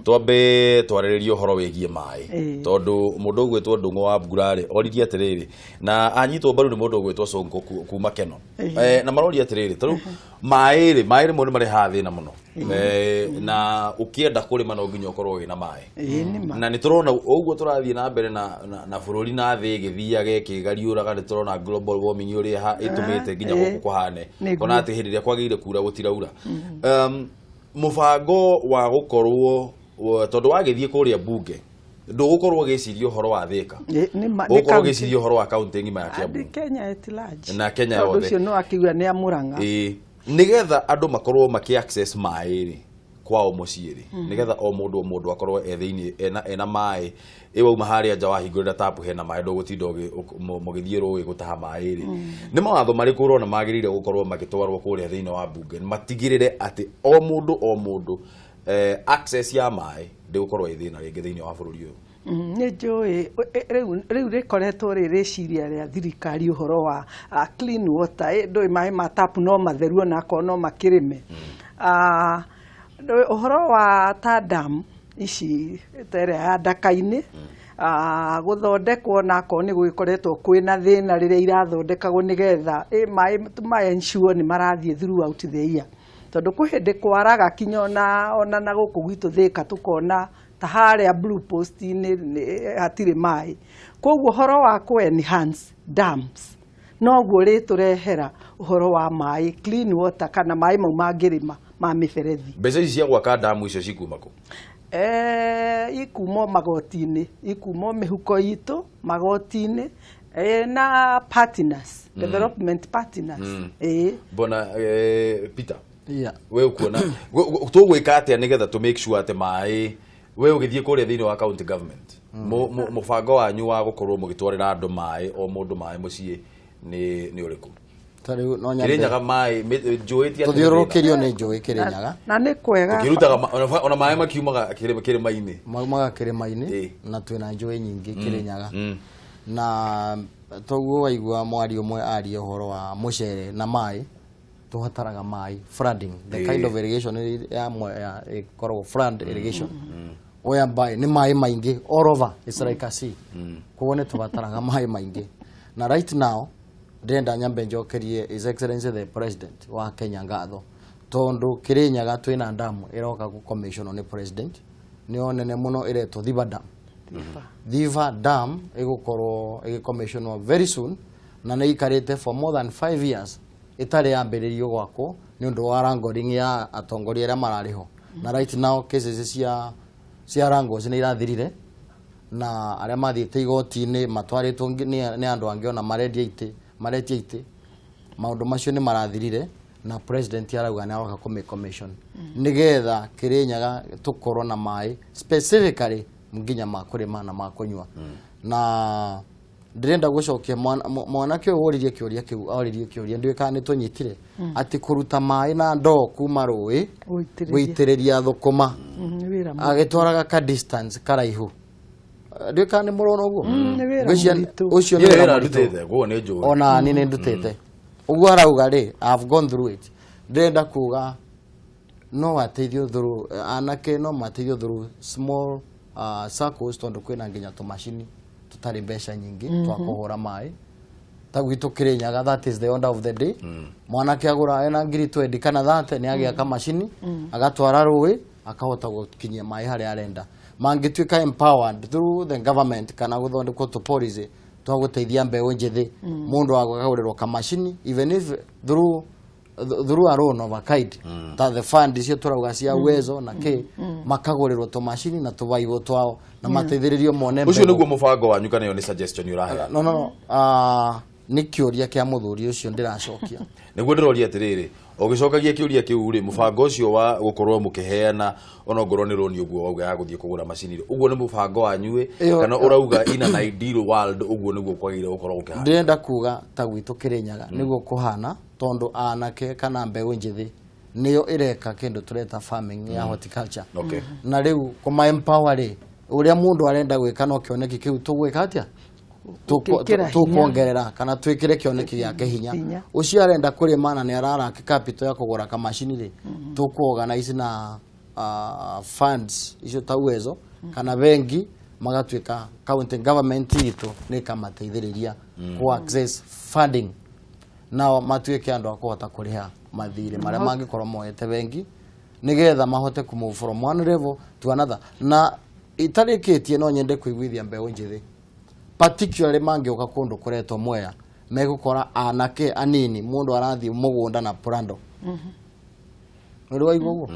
A: Twambe twarĩrĩrie ũhoro wĩgiĩ maĩ tondũ mũndũ ũgwĩtwo Ndung'u wa Mbura oririe atĩrĩrĩ na anyitwo mbaru nĩ mũndũ ũgwĩtwo Sonko kuma Keno na maroria atĩrĩrĩ tondũ maĩ rĩmwe nĩ marĩ haha thĩna mũno na ũkĩenda kũrĩma no nginya ũkorwo wĩna maĩ na nĩ tũrona ũguo tũrathiĩ na mbere na bũrũri na thĩ ĩgĩthiaga ĩkĩgariũraga nĩ tũrona global warming ũrĩa ĩtũmĩte nginya gũkũ kũhane ona atĩ hĩndĩ ĩrĩa kwagĩrĩire kura gũtiraura mũbango wa gũkorwo tondũ wagĩthiĩ kũrĩa mbunge ndũgũkorwo ũgĩciria ũhoro wa Thĩka ũgũkorwo ũgĩciria ũhoro wa kaũntĩ ng'ima ya Kiambu na Kenya yothe.
C: Ũcio no akiuga nĩ amũranga
A: nĩgetha andũ makorwo makĩ access maĩ kwao mũciĩ nĩgetha o mũndũ akorwo thĩinĩ ena maĩ wauma harĩa nja wahingũrĩra tapu hena maĩ ndũgũtinda mũgĩthiĩ rũĩ gũtaha maĩ nĩ mawatho marĩkũ ũrona magĩrĩire gũkorwo magĩtwarwo kũrĩa thĩinĩ wa mbunge matigĩrĩre atĩ o mũndũ access ya mai ndigukorwo ithina ringi thiini wa bururi uyu
C: nä njå rä u rä koretwo rä rä ciria rä a thirikari å horo wa clean water ndå maä ma tap no matheru onakorwo no makä rä me å horo wa ta dam ici tere ya ndaka-inä gå thondekwo nakorwo nä gå gäkoretwo kwä na thä na rä rä a irathondekagwo nä getha maä nä marathiä throughout the year tondå kå hä ndä kwaraga kinya ona na gå kå gwitå thä ka tå kona ta harĩa blue post-inĩ hatirĩ maĩ koguo ũhoro wa ku enhance dams noguo rĩtũrehera ũhoro wa maĩ clean water kana maĩ mau mangĩrĩma ma mĩberethi.
A: Mbeca ici cia gwaka damu icio cikuma kũ?
C: Ikuma magoti-inĩ, ikuma mĩhuko itũ magoti-inĩ na partners, development partners.
A: Bona Peter, we ukuona tũgwĩka atĩa nĩgetha tũ make sure atĩ maĩ we ugithie kuria thiini wa county government mubango wanyu wa gukorwo mugitwarira andu mai o mundu mai mucii ni uriku
B: tari no
A: nya Kirinyaga mai njuitia
B: tuthiurukirio ni njui Kirinyaga
C: na ni kwega
A: ukirutaga ona mai makiumaga kirima-ini
B: maumaga kirima-ini na twina njui nyingi Kirinyaga na toguo waigua mwari umwe aria uhoro wa mucere na mai tuhataraga mai flooding the kind of irrigation ya ikoragwo flood irrigation whereby ni mai maingi all over it's like a sea kuone tubataraga mai maingi na right now ndenda nyambe njokerie his excellency the president wa Kenya ngatho tondu Kirinyaga twina ndamu iroka ku commission ni president ni onene muno ireto Thiva Dam Thiva Dam igukorwo igicommissionwa very soon na ni ikarite for more than 5 years itari yambiririo gwako ni undu wa rangoring ya atongoria aria marariho na right now cases cia rango ni irathirire na aria mathiite igoti-ini matwaritwo ni andu angi ona maretia ite maundu macio ni marathirire na president arauga ni aroka ku commission nigetha Kirinyaga tukorwo na mai specifically nginya makurima na makunywa na ndirenda gucokia mwanake woririe kiuria kiu oririe kiuria ndwika ni tunyitire ati kuruta mai na ndoo kuma rui guitiriria thukuma agitwaraga ka distance karaihu ndwika ni murona uguo ucio ni wira
A: ndutete guo ni njui
B: ona ni ndutete uguo arauga ri I've gone through it ndirenda kuga no ateithio through anake no mateithio through small circles tondu kwina nginya tumashini tutari mbeca nyingi twa kuhura mai ta gwitu Kirinyaga that is the order of the day mwanake agura ena ngiri 20 kana 30 ni agia ka mashini agatwara ruwi akahota gukinyia mai hari arenda mangituika empowered through the government kana guthondekwo to policy twa guteithia mbeu njithi mundu agagurirwo ka mashini even if through a loan of a kind ta the fund icio turauga cia uwezo na ki makagurirwo to mashini na tubaibo twao na mateithiririo mone
A: ucio niguo mubango wanyu kana yo ni suggestion urahe
B: no ni kiuria kia muthuri ucio ndiracokia
A: niguo ndiroria atiriri ugicokagia kiuria kiu ri mubango ucio wa gukorwo mukiheana ona ngorwo ni loan uguo wauga ya guthie kugura mashini uguo ni mubango wanyu kana urauga in an ideal world uguo niguo kwagire gukorwo ukihana
B: ndenda kuga ta gwitu Kirinyaga niguo kuhana tondu anake kana mbeu njithi niyo ireka kindu tureta farming ya horticulture na riu kuma empower uria mundu arenda gwika no kioneki kiu tugwika atia tukuongerera kana twikire kioneki giake hinya ucio arenda kurimana ni araraka capital ya kugura ka machine ri tukuorganize na funds icio ta uwezo kana bengi magatwika county government itu ni kamateithiriria ku access funding nao matwike andu akohota kuriha mathire maria mangikorwo moete bengi nigetha mahote ku move from one level to another na itarikitie no nyende kuiguithia mbeu njithi particularly mangioka kundu kuretwo Mwea megukora anake anini mundu arathie mugunda na prando ndio waiguo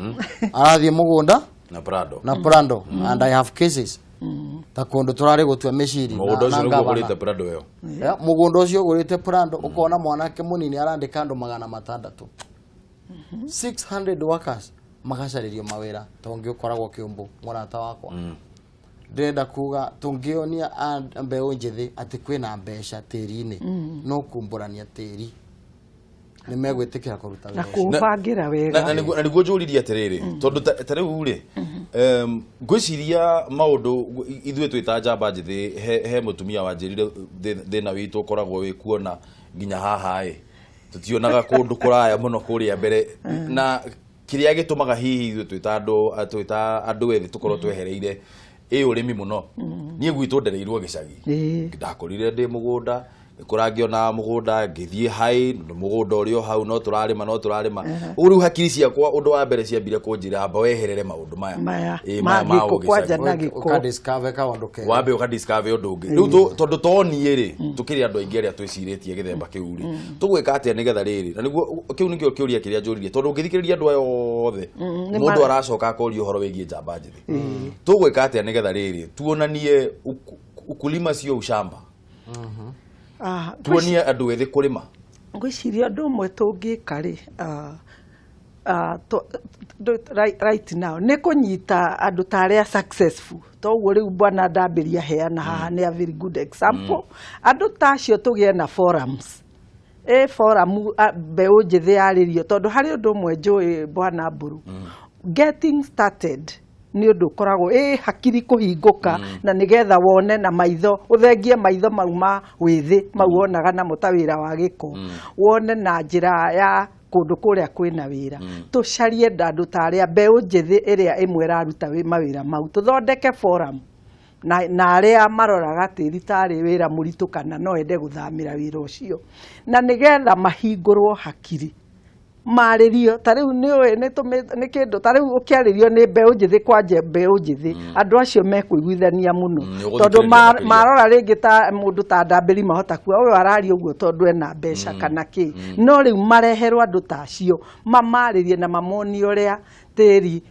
B: arathie mugunda
A: na
B: prando and I have cases ta kundu turari gutua meciri
A: mugunda ucio niguo gurite prando yo
B: mugunda ucio gurite prando ukona mwanake munini arandika andu 600 600 workers magacaririo mawira tongi ukoragwo kiumbu murata wakwa ndenda kuga tungionia mbeu njithi ati kwina mbeca tiri-ini no kumburania tiri nĩ megwĩtĩkĩra kũruta
C: na kũbangira wega
A: na nĩguo njũririe atĩrĩrĩ tondũ ta rĩu rĩ ngwĩciria maũndũ ithuĩ twĩta njamba njĩthĩ he mũtumia wanjĩrire thĩna witũ ũkoragwo wĩ kuona nginya haha tũtionaga kũndũ kũraya mũno kũrĩa mbere na kĩrĩa gĩtũmaga hihi ithuĩ twĩta andũ ethĩ tũkorwo twehereire ũrĩmi mũno niĩ gwitũ ndereirwo gĩcagi ndakorire ndĩ mũgũnda kũrangĩona mũgũnda ngĩthiĩ hai mũgũnda ũrĩa hau no tũrarĩma rĩu hakiri ciakwa ũndũ wa mbere ciambire kũnjĩra amba weherere maũndũ maya wambe ũkadiscover ũndũ ũngĩ rĩu tondũ tonĩ rĩ tũkĩrĩ andũ aingĩ arĩa twĩcirĩtie gĩthemba kĩu rĩ tũgwĩka atĩa nĩgetha rĩrĩ na nĩguo kĩu nĩkĩo kĩũria kĩrĩa njũririe tondũ ũngĩthikĩrĩria andũ aya othe mũndũ aracoka akoria ũhoro wĩgiĩ njamba njĩthĩ tũgwĩka atĩa nĩgetha rĩrĩ tuonanie ukulima sio ushamba tuonie andũ ethĩ kũrĩma
C: ngwĩciria ũndũ ũmwe tũngĩka rĩ right now nĩ kũnyita andũ ta arĩa successful toguo rĩu bwana Ndambiri aheana haha nĩ a very good example andũ ta acio tũgĩe na forums forum mbeũ njĩthĩ yarĩrio tondũ harĩ ũndũ ũmwe njũĩ bwana Mburu getting started ni ũndũ ũkoragwo hakiri kũhingũka na nĩgetha wone na maitho ũthengie maitho mau ma wĩthĩ mau wonaga na mũtawĩra wa gĩko wone na njĩra ya kũndũ kũrĩa kwĩna wĩra tũcarie andũ ta arĩa mbeũ njĩthĩ ĩrĩa ĩmwe ĩraruta mawĩra mau tũthondeke forum na arĩa maroraga tĩri tarĩ wĩra mũritũ kana no ende gũthamĩra wĩra ũcio na nĩgetha mahingũrwo hakiri marĩrio ta rĩu nĩ kĩndũ ta rĩu ũkĩarĩrio nĩ mbeũ njĩthĩ kwanja mbeũ njĩthĩ andũ acio mekũiguithania mũno tondũ marora rĩngĩ ta mũndũ ta Ndambiri mahota kuwa ũyũ araria ũguo tondũ ena mbeca kana kĩ no rĩu mareherwo andũ ta acio mamarĩrie na mamonio ũrĩa tĩri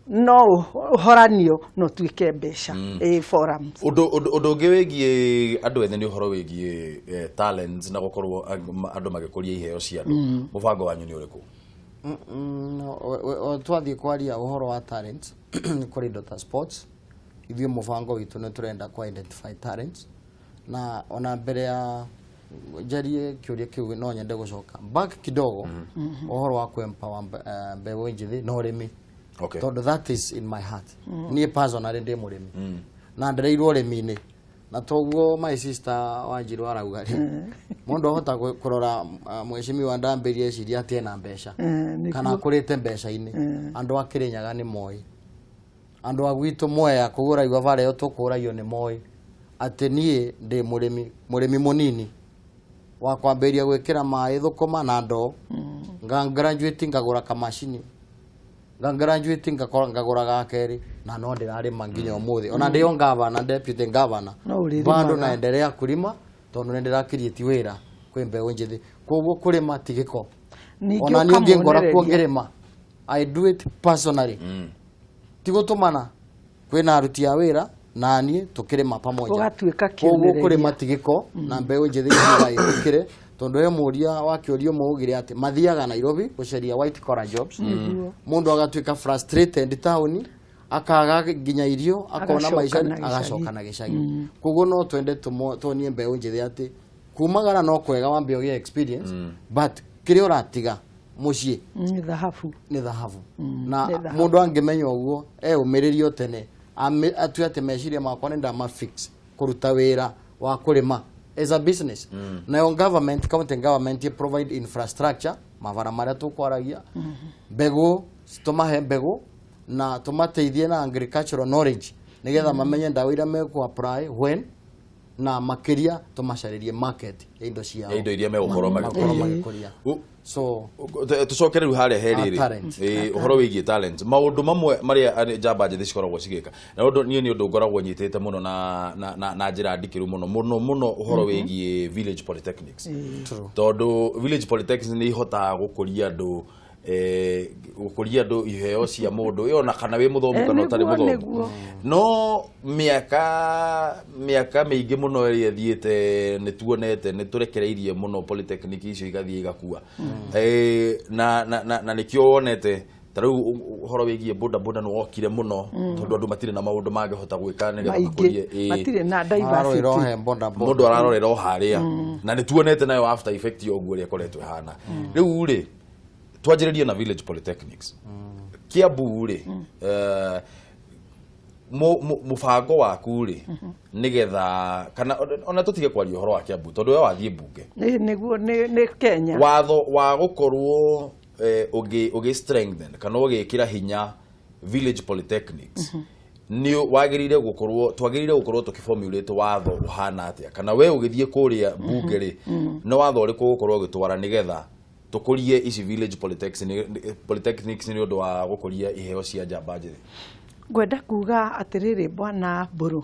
C: no ũhoranio no tuĩke mbeca forums
A: ũndũ ũngĩ wĩgiĩ andũ ethĩ nĩ ũhoro wĩgiĩ talents na gũkorwo andũ magĩkũria iheo cia andũ mũbango wanyu nĩ ũrĩkũ
B: twathiĩ kwaria ũhoro wa talent nĩ kũrĩ Dr. Sports ithuĩ mũbango witũ nĩ tũrenda ku identify talents na ona mbere ya njarie kĩũria kĩu no nyende gũcoka back kidogo ũhoro wa kwempower mbeũ njĩthĩ na ũrĩmi tondũ that is in my heart niĩ personally ndĩ mũrĩmi na ndereirwo ũrĩmi-inĩ na toguo my sister Wanjiru arauga mũndũ ahota kũrora mheshimiwa Ndambiri eciria atĩ ena mbeca kana akũrĩte mbeca-inĩ andũ a Kĩrinyaga nĩ moĩ andũ a gwitũ Mwea kũgũra igwa bara ĩyo tũkũragio nĩ moĩ atĩ niĩ ndĩ mũrĩmi mũnini wa kwambĩrĩria gwĩkĩra maĩ thũkũma na ndoo graduate ngagũra kamacini graduate ngagũra gakeri na no ndĩrarĩma nginya ũmũthĩ ona ndĩo ngavana deputy ngavana bado naendelea kulima tondũ nĩ ndĩrakirĩti wĩra kwĩ mbeũ njĩthĩ koguo kũrĩma tigĩko ona niĩ ũngĩngora kuongerema I do it personally tigũtũmana kwĩna aruti a wĩra na niĩ tũkĩrĩma pamoja koguo kũrĩma tigĩko na mbeũ njĩthĩ ĩgĩkĩre tondu he muria wakĩũrio mũgire atĩ mathiaga Nairobi gũcaria white collar jobs mundu agatuĩka frustrated town akaga nginya irio akona maisha agacoka na gĩcagi koguo no twende tuonie mbeũ njĩthĩ atĩ kumagara no kwega wambe ũgĩe experience but kĩrĩa ũratiga muciĩ nĩ thahabu na mundu angĩmenya ũguo ũmĩrĩrio tene atue atĩ meciria makwa nĩ ndama fix kũruta wĩra wa kũrĩma as a business na yo government county government provide infrastructure mavara marĩa tũkwaragia mbegũ tumahe mbegũ na tumateithie na agricultural knowledge nigetha mamenye ndawa iria meku apply when na makĩria tumacarĩrie market ya indo ciao
A: indo iria megũkorwo
B: magĩkũria so
A: tucokere rĩu harĩa herĩrĩ ũhoro wĩgiĩ talent maũndũ mamwe marĩa njamba njĩthĩ cikoragwo cigĩka na niĩ nĩ ũndũ ngoragwo nyitĩte mũno na njĩra ndikĩru mũno ũhoro wĩgiĩ village polytechnics tondũ village polytechnics nĩ ihotaga gũkũria andũ iheo cia mũndũ ona kana wĩ mũthomu kana ũtarĩ mũthomu no mĩaka mĩingĩ mũno ĩrĩa thiĩte nĩ tuonete nĩ tũrekereirie mũno polytechnic icio igathiĩ igakua na nĩkĩo wonete tarau horo wigie boda boda no okire muno tondu andu matire na maundu mangehota gwika nigetha makurie
C: matire na diversity
A: mundu ararorera o haria na nituonete nayo after effect yo guo ria koretwe hana riu ri twanjiririe na village polytechnics Kiambu ri mubango waku ri nigetha kana ona tutige kwaria horo wa Kiambu tondu we wathie bunge
C: niguo ni Kenya
A: watho wa gukorwo ugi strengthen kana ugikira hinya village polytechnics ni wagirire gukorwo tukiformulate watho uhana atia kana we ugithie kuria bunge ri no watho uri gukorwo gitwara nigetha tukurie ici village polytechnics ni undu wa gukuria iheo cia njamba njiri
C: ngwenda kuga atiriri bwana Mburu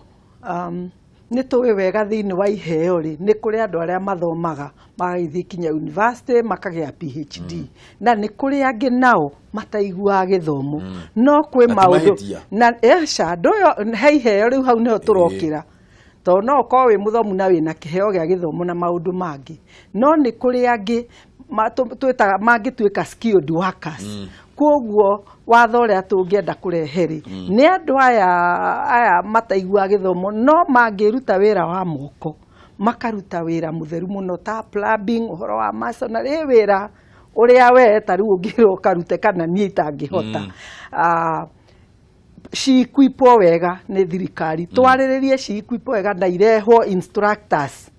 C: nĩ tũĩ wega thĩinĩ wa iheo ri nĩ kũrĩ andũ arĩa mathomaga magagĩthiĩ kinya university makagĩa PhD na nĩ kũrĩ angĩ nao mataiguaga gĩthomo no kwĩ maũndũ na ndũyo he iheo rĩu hau nĩho tũrokĩra tondũ no ũkorwo wĩ mũthomu na wĩna kĩheo gĩa gĩthomo na maũndũ mangĩ no nĩ kũrĩ angĩ twĩtaga mangĩtuĩka skilled workers koguo watho ũrĩa tũngĩenda kũrehe-rĩ nĩ andũ aya mataiguaga gĩthomo no mangĩruta wĩra wa moko makaruta wĩra mũtheru mũno ta plumbing ũhoro wa masonry wĩra ũrĩa we ta rĩu ũngĩrwo ũkarute kana niĩ itangĩhota ciikwipo wega nĩ thirikari twarĩrĩrie ciikwipo wega na irehwo instructors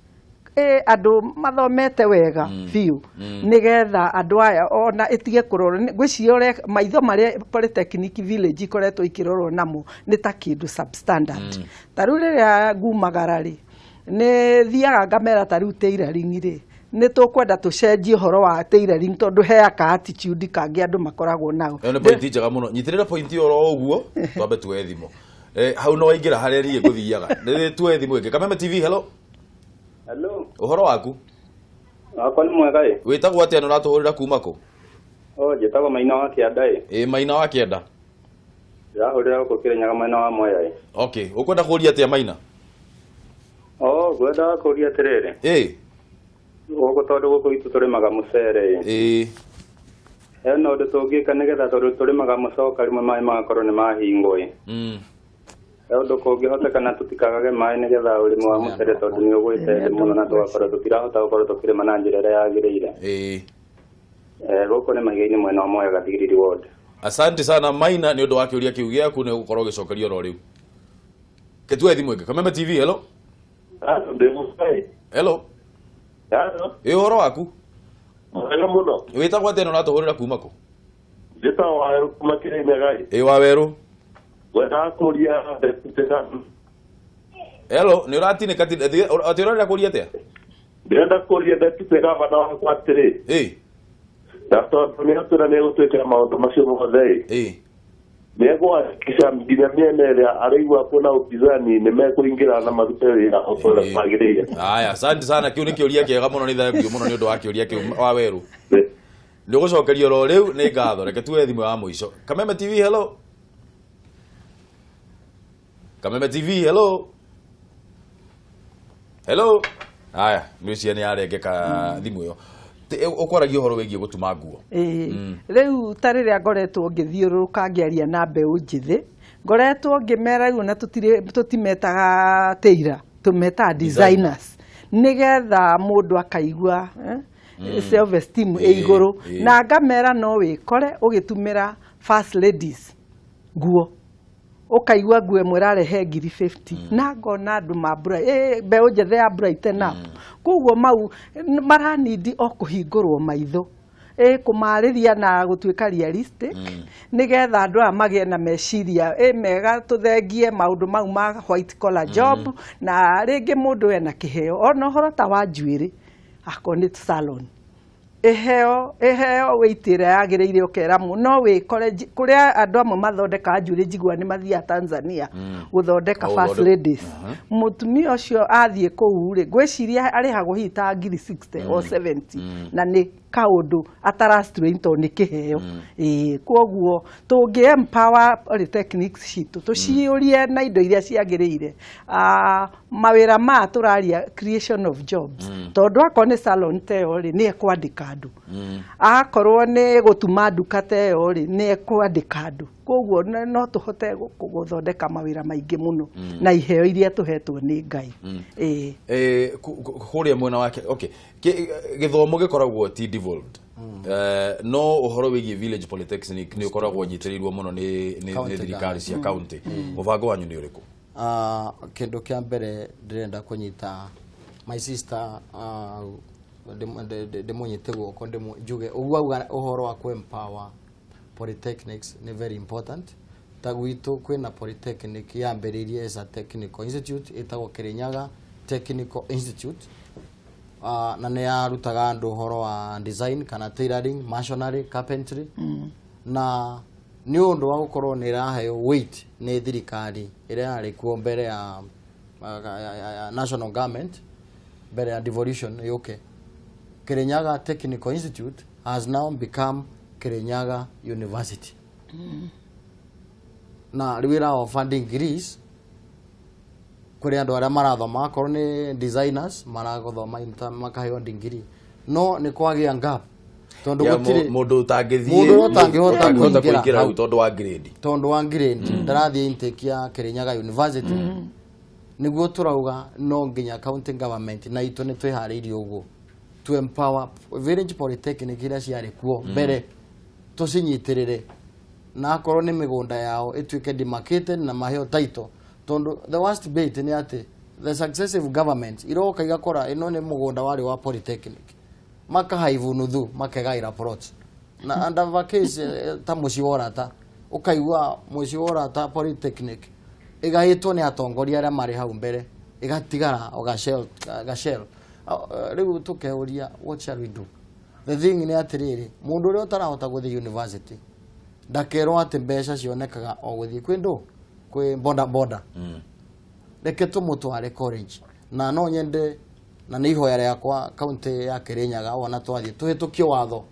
C: andũ mathomete wega biũ nigetha andũ aya ona itige kurorwo ngwiciria maitho maria polytechnic village ikoretwo ikirorwo namo ni ta kindu substandard taru riria ngumagara ri ni thiaga ngamera taru tailoring ri ni tukwenda tucenjie horo wa tailoring tondu heaka attitude kangi andu makoragwo nao
A: ene point njega muno nyitirira point oro uguo twambe tuwe thimo hau no waingira haria rie guthiaga ni tuwe thimo ingi Kameme TV hello
K: hello
A: uhoro waku
K: akwa ni mwega
A: witagwo atia no ratuhurira kuma ku
K: njitagwo Maina wa Kianda
A: Maina wa Kianda
K: ndahurira ku Kirinyaga mwena wa Mwea
A: okay ukwenda kuria atia Maina
K: gwenda kuria atiriri ugo tondu guku itu turimaga mucere no ndu tungika nigetha tondu turimaga mucoka rimwe mai magakorwo ni mahingo undu kungĩhotekana tutikagage maĩ nigetha ũrĩmi wa mũcere tondu nĩ ũgwĩte mũno na tũgakorwo tũtirahota gũkorwo tũkĩrĩma na njĩra ĩrĩa yagĩrĩire gũkũ nĩ mahiga-inĩ mwena wa Mwea Gathigiri ward
A: asante sana Maina nĩ ũndũ wa kĩũria kĩu gĩaku nĩ gũkorwo gĩcokerio oro rĩu ketue thimũ ĩngĩ Kameme TV hello hello ũhoro waku
L: mwega mũno
A: wĩtagwo atĩa no ratũhũrĩra kuma kũ
L: njĩtagwo Wawerũ kuma Kĩrĩnyaga
A: Wawerũ
L: gwenda kuria
A: hello ni uratinĩka ati urarira kuria atia
L: ndĩrenda kuria deputy gavana wakwa atĩrĩ na tondũ nĩ atwĩra nĩ gũtwĩkĩra maũndũ macio mothe nĩ egũhakikisha nginya mĩena ĩrĩa araigua kwĩna upinzani nĩ mekũingĩra na marute wĩra ũrĩa magĩrĩire
A: aya asante sana kĩu nĩ kĩũria kĩega mũno nĩ thengiũ mũno nĩ ũndũ wa kĩũria kĩu Wawerũ nĩ ũgũcokerio oro rĩu nĩ ngatho reke tuwe thimũ ya mũico Kameme TV hello Kameme TV hello hello aya mwĩcia nĩ arengeka thimũ ĩyo ũkwaragia ũhoro wĩgiĩ gũtuma nguo
C: rĩu ta rĩrĩa ngoretwo ngĩthiũrũrũka ngĩaria na mbeũ njĩthĩ ngoretwo ngĩmera rĩu na tũtimetaga tailor tũmetaga designers nigetha mũndũ akaigua self esteem igũrũ na ngamera no wĩkore ũgĩtumĩra first ladies nguo ukaigua nguo ĩmwe ĩrarehe 50 na ngona andũ mambura mbeũ njĩthĩ ya brighten up koguo mau maranindi o kũhingũrwo maitho kũmarĩria na gũtuĩka realistic nigetha andũ aya magĩe na meciria mega tũthengie maũndũ mau ma white collar job na rĩngĩ mũndũ ena kĩheo ona ũhoro ta wa njuĩrĩ akorwo nĩ salon iheo wĩitĩre yagĩrĩire ũkera no wĩkore kũrĩa andũ amwe mathondekaga njuĩrĩ njigua nĩ mathiaga Tanzania gũthondeka first ladies mũtumia ũcio athiĩ kũu rĩ ngwĩciria arĩhagwo hihi ta ngiri 60 or 70 na nĩ kaundu atarastrain to nĩ kĩheo koguo tũngĩ empower polytechnics citũ tũciũrie na indo iria ciagĩrĩire mawĩra ma tũraria creation of jobs tondũ akorwo nĩ salon teo rĩ nĩ ekwandĩka andũ akorwo nĩ gũtuma nduka teo rĩ nĩ ekwandĩka andũ koguo no tũhote gũthondeka mawĩra maingĩ mũno na iheo iria tũhetwo nĩ Ngai
A: kũrĩa mwena wake okay gĩthomo gĩkoragwo ti devolved no ũhoro wĩgiĩ village polytechnic nĩ ũkoragwo nyitĩrĩirwo mũno nĩ thirikari cia county mũbango wanyu nĩ ũrĩkũ
B: kĩndũ kĩa mbere ndĩrenda kũnyita my sister ndĩmũnyite guoko njuge ũguo auga ũhoro wa empower polytechnics nĩ very important ta gwitũ kwĩna polytechnic yambĩrĩirie as a technical institute ĩtagwo Kirinyaga Technical Institute na nĩ yarutaga andũ ũhoro wa design kana tailoring masonry carpentry na nĩ ũndũ wa gũkorwo nĩ ĩraheo weight nĩ thirikari ĩrĩa yarĩ kuo mbere ya national government mbere ya devolution yũke Kirinyaga Technical Institute has now become Kirinyaga University na rĩwĩra wa funding degrees kuri andũ arĩa marathoma akorwo nĩ designers maragothoma makaheo degree no nĩ kwagĩa gap tondu gutire
A: mundu utangihota kuingira hau tondu
B: wa grade ndarathie intake ya Kirinyaga University niguo turauga no nginya county government na itu ni twihariirie uguo to empower village polytechnic iria ciarĩ kuo mbere tucinyitirire na akorwo nĩ mĩgũnda yao ituĩke demarcated na maheo title tondu the worst bait ni ati the successive government iroka igakora ino ni mugunda wari wa polytechnic makahaivu nuthu makegaira plots na under case ta muciorata ukaigua muciorata polytechnic igahitwo ni atongoria aria mari hau mbere igatigara gashell riu tukeuria what shall we do the thing ni atiriri mundu uria utarahota guthi university ndakerwo ati mbeca cionekaga o guthi kwi boda reke tumutware college na no nyende na nĩ ihoya rĩakwa county ya Kirinyaga ona twathie tuhitukio watho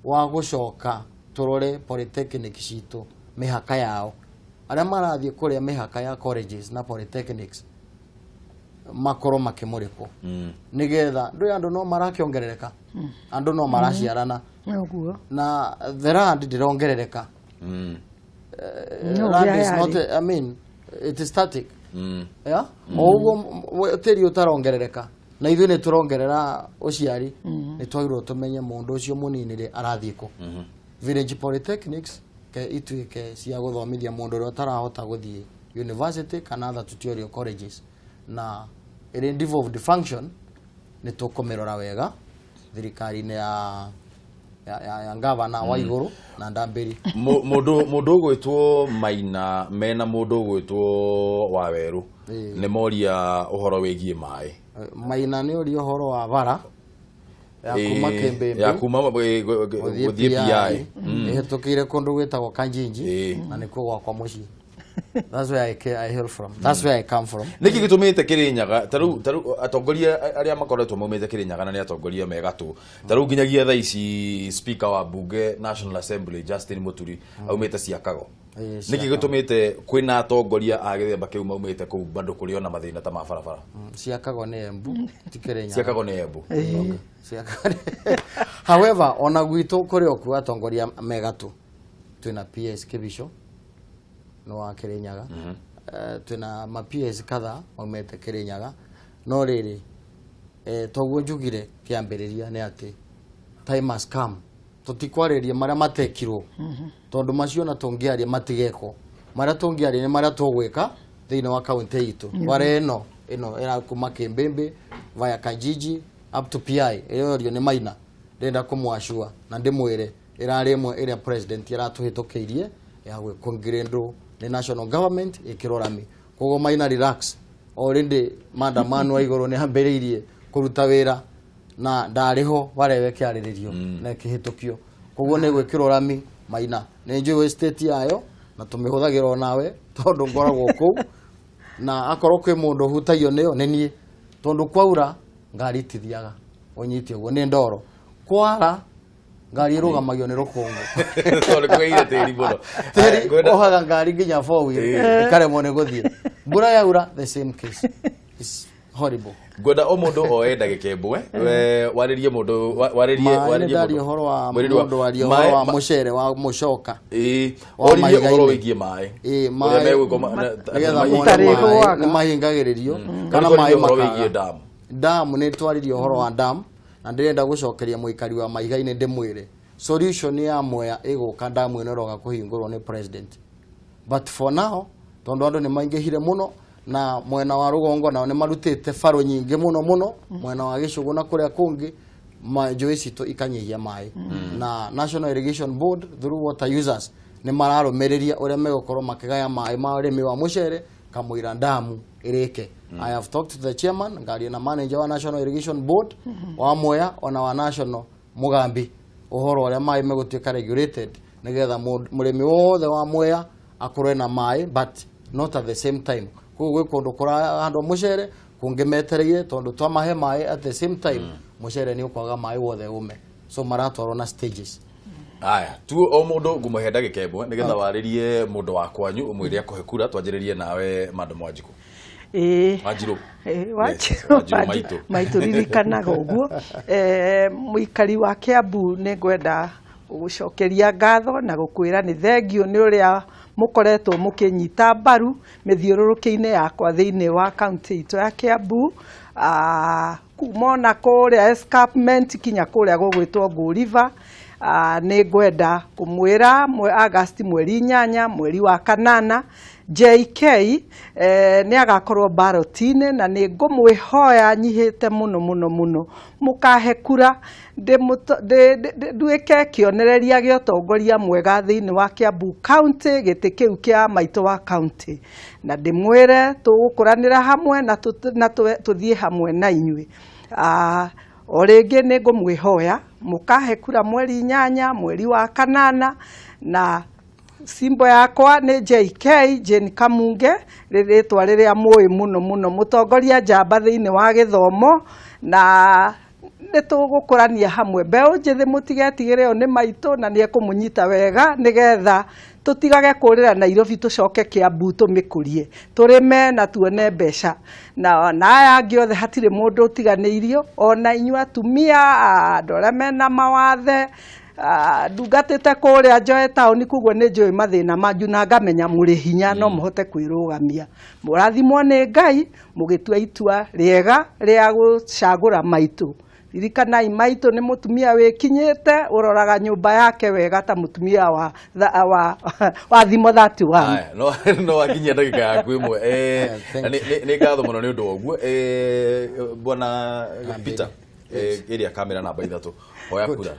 B: wa gucoka turore polytechnic citũ mihaka yao aria marathie kuria mihaka ya colleges na polytechnics makoro makimurikwo nigetha ndu andu no marakiongerereka andu no maraciarana na the land ndirongerereka land is not I mean it is static yeah oguo tiri utarongerereka na ithuĩ nĩ turongerera uciari nĩ twagĩrĩirwo tumenye mũndũ ũcio mũnini rĩ arathie kũ village polytechnics ke ituĩke cia gũthomithia mũndũ ũrĩa ũtarahota gũthiĩ university kana other tutorial colleges na ĩrĩ devolved function nĩ tũkũmĩrora wega thirikari-inĩ ya Ngavana wa igũrũ na Ndambiri
A: mũndũ ũgwĩtwo Maina mena mũndũ ũgwĩtwo Waweru nĩ moria ũhoro wĩgiĩ maĩ
B: Maina nĩ ũria ũhoro wa bara ya kuma Kembembe
A: ya kuma gũthiĩ PI
B: ĩhetũkĩire kũndũ gwĩtagwo Kanjinji na nĩkuo gwakwa mũciĩ that's where I hail from that's where I come from
A: niki gitumite Kirinyaga taru atongoria aria makoretwo maumite Kirinyaga na ni atongoria megatu taru nginyagia tha ici speaker wa bunge National Assembly Justin Muturi aumite Ciakago niki gitumite kwina atongoria a githemba kiu maumite kuu bado kurio na mathina ta mabarabara
B: Ciakago ni Embu ti Kirinyaga
A: Ciakago ni Embu
B: however ona gwitũ kuri oku atongoria megatu twina PS Kibisho no wa Kirinyaga twina ma PS kadha maumete Kirinyaga no riri toguo njugire kiambiriria ni ati time has come tutikwariria maria matekirwo tondu macio na tungiaria matigeko maria tungiaria ni maria tugwika thiini wa county itu ware ino era kuma Kembembe via Kanjiji up to PI iyo ni Maina ndenda kumwashua na ndimwire irari imwe iria president yaratuhitukiirie ya gwikongirendo the national government ikirorami kogo Maina relax already maandamano wa igoro ni hambiriirie kuruta wira na ndariho barewe kiariririo na kihitukio kogo ne gwikirorami Maina ni njui state yayo na tumihuthagira nawe tondu ngoragwo ku na akorwo kwi mundu hutagio niyo ni nie tondu kwaura ngari tithiaga unyitio go ni ndoro kwara ngari ĩrũgamagio nĩ rũkũngũ
A: tondũ kwĩire tĩri mũno
B: tĩri ohaga ngari nginya 4 wheel ikaremwo nĩ gũthiĩ mbura yaura the same case is horrible.
A: Ngwenda o mũndũ oe ndagĩka ĩmwe warĩrie mũndũ
B: warĩrie ũhoro wa mũndũ waria ũhoro wa mũcere wa mũcoka
A: oririe ũhoro wĩgiĩ maĩ
B: nĩgetha nĩ mahingagĩrĩrio kana maĩ makaga. Damu nĩ twaririe ũhoro wa damu na ndĩrenda gũcokeria mũikari wa Maiga-inĩ ndĩmwĩre solution ya Mwea ĩgũka damu ĩno ĩroga kũhingũrwo nĩ president, but for now tondũ andũ nĩ maingĩhire mũno na mwena wa rũgongo nao nĩ marutĩte baro nyingĩ mũno mwena wa Gĩcũgũ na kũrĩa kũngĩ njũĩ citũ ikanyihia maĩ na National Irrigation Board through water users nĩ mararũmĩrĩria ũrĩa megũkorwo makĩgaya maĩ ma ũrĩmi wa mũcere kamũira damu ĩrĩke. I have talked to the chairman ngaria na manager wa National Irrigation Board wa Mwea ona wa National Mugambi ũhoro ũrĩa maĩ megũtuĩka regulated nĩgetha mũrĩmi wothe wa Mwea akorwe na maĩ but not at the same time. Kũguo kũndũ kũrahandwo mũcere kũngĩmetereire tondũ twamahe maĩ at the same time mũcere nĩ ũkwaga maĩ wothe ume, so maratwarwo na stages.
A: Aya tu o mũndũ ngũmũhe ndagĩka ĩmwe nĩgetha warĩrie mũndũ wa kwanyu ũmwĩre akũhe kura twanjĩrĩrie nawe Madam Wanjiru. Wanjiru
C: maitũ ririkanaga ũguo mũikari wa Kiambu nĩ ngwenda gũcokeria ngatho na gũkwĩra nĩ thengio nĩ ũrĩa mũkoretwo mũkĩnyita mbaru mĩthiũrũrũkĩ-inĩ yakwa thĩinĩ wa kaunti itũ ya Kiambu kuma na kũrĩa escarpment kinya kũrĩa gũgwĩtwo Ngũ River. Nĩ ngwenda kũmwĩra August mweri 8 mweri wa 8 JK nĩ agakorwo ballot-inĩ na nĩ ngũmwĩhoya nyihĩte mũno mũkahe kura nduĩke kĩonereria gĩa ũtongoria mwega thĩinĩ wa Kiambu County gĩtĩ kĩu kĩa maitũ wa county na ndĩmwĩre tũgũkũranĩra hamwe na tũthiĩ hamwe na inyuĩ. O rĩngĩ nĩ ngũmwĩhoya mũkahe kura mweri 8 mweri wa 8 na simbo yakwa nĩ JK Jane Kamunge rĩrĩtwa rĩrĩa mũĩ mũno mũtongoria njamba thĩinĩ wa gĩthomo na nĩ tũgũkũrania hamwe mbeũ njĩthĩ mũtigetigĩre nĩ maitũ na nĩ ekũmũnyita wega nĩgetha tũtigage kũrĩra Nairobi tũcoke Kiambu tũmĩkũrie tũrĩme na tuone mbeca na aya angĩ othe hatirĩ mũndũ ũtiganĩirio ona inyuĩ atumia andũ arĩa mena mawathe ndugatĩte kũrĩa Njoe taũni koguo nĩ njũĩ mathĩna manyu na ngamenya mũrĩ hinya no mũhote kwĩrũgamia. Mũrathimwo nĩ Ngai mũgĩtua itua rĩega rĩa gũcagũra maitũ. Ririkanai maitũ nĩ mũtumia wĩkinyĩte ũroraga nyũmba yake wega ta mũtumia wa thimo 31.
A: No akinyia ndagĩka yaku ĩmwe nĩ ngatho mũno nĩ ũndũ wa ũguo bwana Peter ĩrĩa kamera namba 3 hoya kura.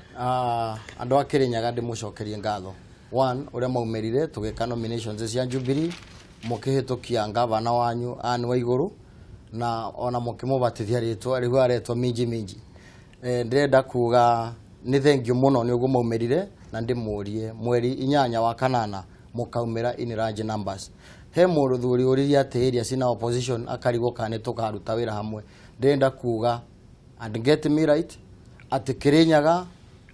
B: Andũ a Kĩrinyaga ndĩmũcokerie ngatho. One ũrĩa maumĩrire tũgĩka nominations cia Jubilee mũkĩhĩtũkia ngavana wanyu Anne Waigũrũ na ona mũkĩmũbatithia rĩtwa rĩu aretwo minji. Ndĩrenda kuga nĩ thengio mũno nĩ ũguo maumĩrire na ndĩmũrie mweri 8 wa 8 mũkaumĩra in large numbers. He mũthuri ũrĩa atĩĩria cina opposition akarigwo kana tũkaruta wĩra hamwe. Ndĩrenda kuga and get me right atĩ Kĩrinyaga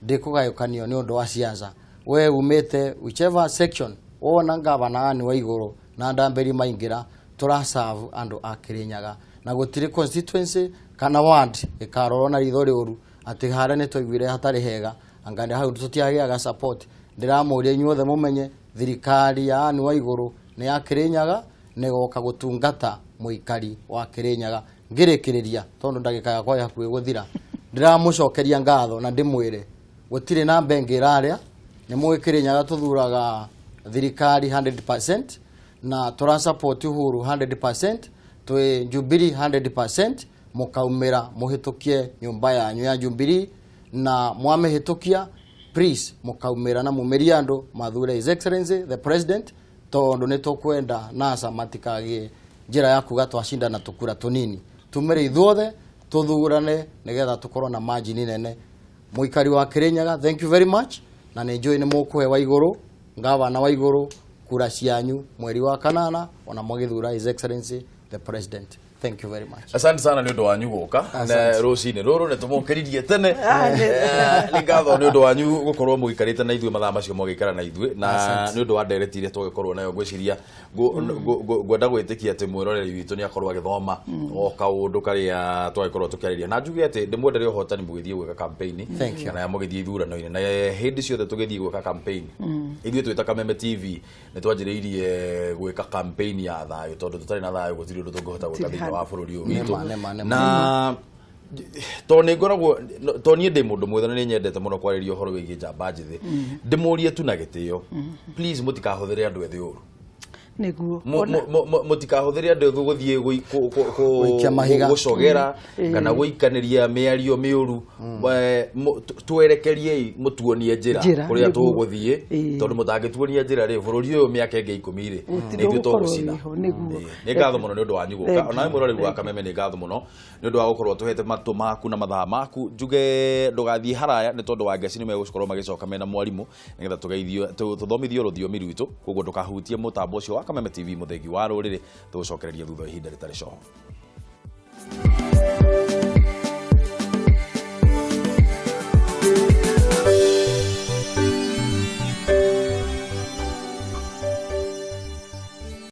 B: ndĩkũgayũkanio nĩ ũndũ wa siasa. We umĩte whichever section wona ngavana Anne Waigũrũ na Ndambiri maingĩra tũraserve andũ a Kĩrinyaga na gũtirĩ constituency kana ward ĩkarorwo na ritho rĩũru atĩ harĩa nĩ twaiguire hatarĩ hega angania hau tũtiagĩaga support. Ndĩramũria inyuothe mũmenye thirikari ya Anne Waigũrũ nĩ ya Kĩrinyaga nĩ goka gũtungata mũikari wa Kĩrinyaga. Ngĩrĩkĩrĩria tondũ ndagĩka yakwa yakuĩ gũthira ndiramũcokeria ngatho na ndĩmwĩre gũtirĩ na bengi ĩrarĩa nĩ mũĩ Kĩrinyaga tũthuraga thirikari 100% na tũra support Uhuru 100% twĩ Jubilee 100% mũkaumĩra mũhĩtũkie nyũmba yanyu ya Jubilee na mwamĩhĩtũkia please mũkaumĩra na mũmĩria andũ mathure His Excellency the President tondũ nĩ tũkwenda NASA matikagĩe njĩra ya kuga twashinda na tũkura tũnini tumĩre ithuothe tũthurane nĩgetha tũkorwo na margin nene. Mũikari wa Kĩrinyaga thank you very much na nĩ njũĩ nĩ mũkũhe Waigũrũ ngavana Waigũrũ kura cianyu mweri wa 8 ona mũgĩthura His Excellency the President. Thank you very much.
A: Asante sana nĩ ũndũ wanyu gũka na rũcinĩ rũrũ nĩ tũmũkĩririe tene nĩ ngatho nĩ ũndũ wanyu gũkorwo mũikarĩte na ithuĩ mathaa macio mũgĩikara na ithuĩ na nĩ ũndũ wa ndereti iria tũgĩkorwo nayo ngwĩciria ngwenda gwĩtĩkia atĩ mwĩroreri witũ nĩ akorwo agĩthoma o kaũndũ karĩa twagĩkorwo tũkĩarĩria na njuge atĩ ndĩmwendere ũhotani mũgĩthiĩ gwĩka campaign kana mũgĩthiĩ ithurano-inĩ na hĩndĩ ciothe tũgĩthiĩ gwĩka campaign ithuĩ twĩta Kameme TV nĩ twanjĩrĩirie gwĩka campaign ya thayũ tondũ tũtarĩ na thayũ gũtirĩ ũndũ tũngĩhota gwĩka thĩinĩ wa bũrũri ũyũ witũ na to nĩ ngoragwo to niĩ ndĩ mũndũ mwĩthĩ na nĩ nyendete mũno kwarĩria ũhoro wĩgiĩ njamba njĩthĩ ndĩmũrie tu na gĩtĩo please mũtikahũthĩre andũ ethĩ ũru
C: niguo
A: mũtikahũthĩre andũ ethĩ gũthiĩ gũcogera kana gũikanĩria mĩario mĩũru twerekeriei mũtuonie njĩra kũrĩa tũgũthiĩ tondũ mũtangĩtuonia njĩra rĩ bũrũri ũyũ mĩaka ĩngĩ 10 rĩ nĩithuĩ tũgũcina nĩ ngatho mũno nĩ ũndũ wanyu gũka onawe mũroreri wa Kameme nĩ ngatho mũno nĩ ũndũ wa gũkorwo tũhete matũ maku na mathaa maku njuge ndũgathiĩ haraya nĩ tondũ wa ngeci nĩ megũkorwo magĩcoka mena mwarimũ nĩgetha tũgeithio tũthomithio rũthiomi rwitũ koguo ndũkahutie mũtambo ũcio wa Kameme TV mũthegi wa rũrĩrĩ tũgũcokereria thutha wa ihinda rĩtarĩ coho.